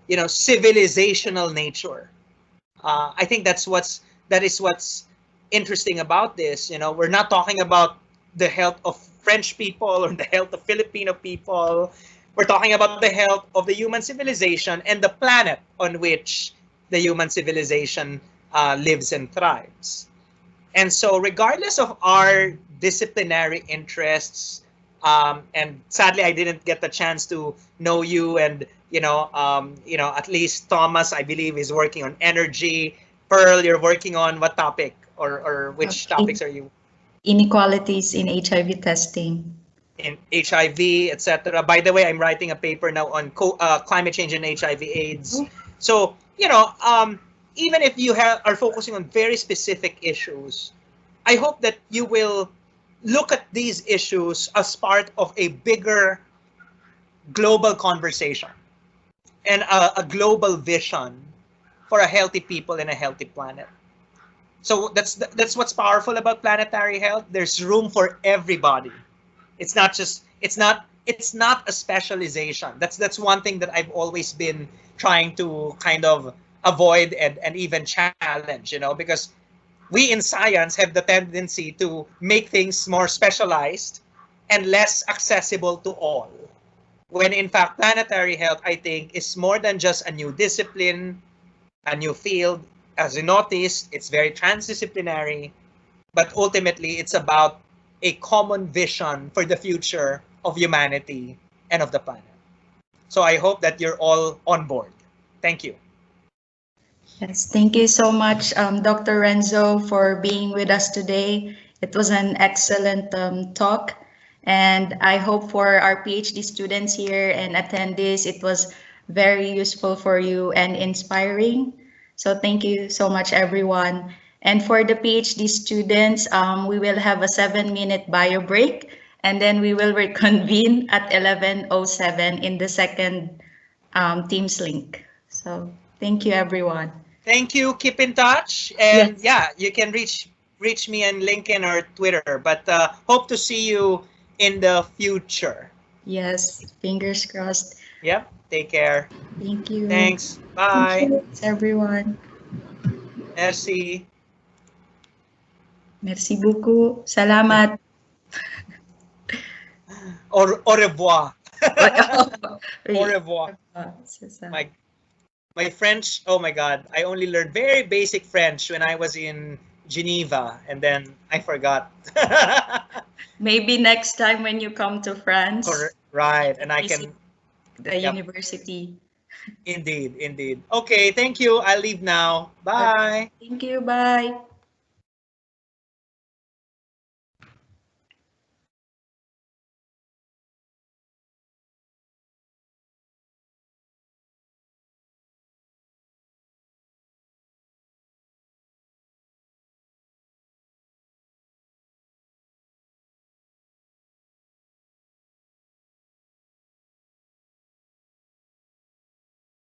civilizational nature. I think that is what's interesting about this. We're not talking about the health of French people or the health of Filipino people. We're talking about the health of the human civilization and the planet on which the human civilization lives and thrives. And so regardless of our disciplinary interests, and sadly I didn't get the chance to know you, and at least Thomas, I believe, is working on energy. Pearl, you're working on what topic, or which topics are you? Inequalities in HIV testing. In HIV, etc. By the way, I'm writing a paper now on climate change and HIV/AIDS. So, even if you are focusing on very specific issues, I hope that you will look at these issues as part of a bigger global conversation and a global vision for a healthy people and a healthy planet. So that's what's powerful about planetary health. There's room for everybody. It's not a specialization. That's one thing that I've always been trying to kind of avoid and even challenge, because we in science have the tendency to make things more specialized and less accessible to all. When in fact, planetary health, I think, is more than just a new discipline, a new field. As you noticed, it's very transdisciplinary, but ultimately it's about a common vision for the future of humanity and of the planet. So I hope that you're all on board. Thank you. Yes, thank you so much, Dr. Renzo, for being with us today. It was an excellent talk, and I hope for our PhD students here and attendees, it was very useful for you and inspiring. So thank you so much, everyone. And for the PhD students, we will have a 7-minute bio break, and then we will reconvene at 11:07 in the second Teams link. So thank you, everyone. Thank you. Keep in touch, and yeah, you can reach me on LinkedIn or Twitter. But hope to see you in the future. Yes, fingers crossed. Yep. Take care. Thank you. Thanks. Bye. Thanks, everyone. Merci. Merci beaucoup. Salamat. Au revoir. Au revoir. My French, oh my God, I only learned very basic French when I was in Geneva, and then I forgot. Maybe next time when you come to France. Right, and I can... The university. Indeed, indeed. Okay, thank you. I'll leave now. Bye. Thank you. Bye.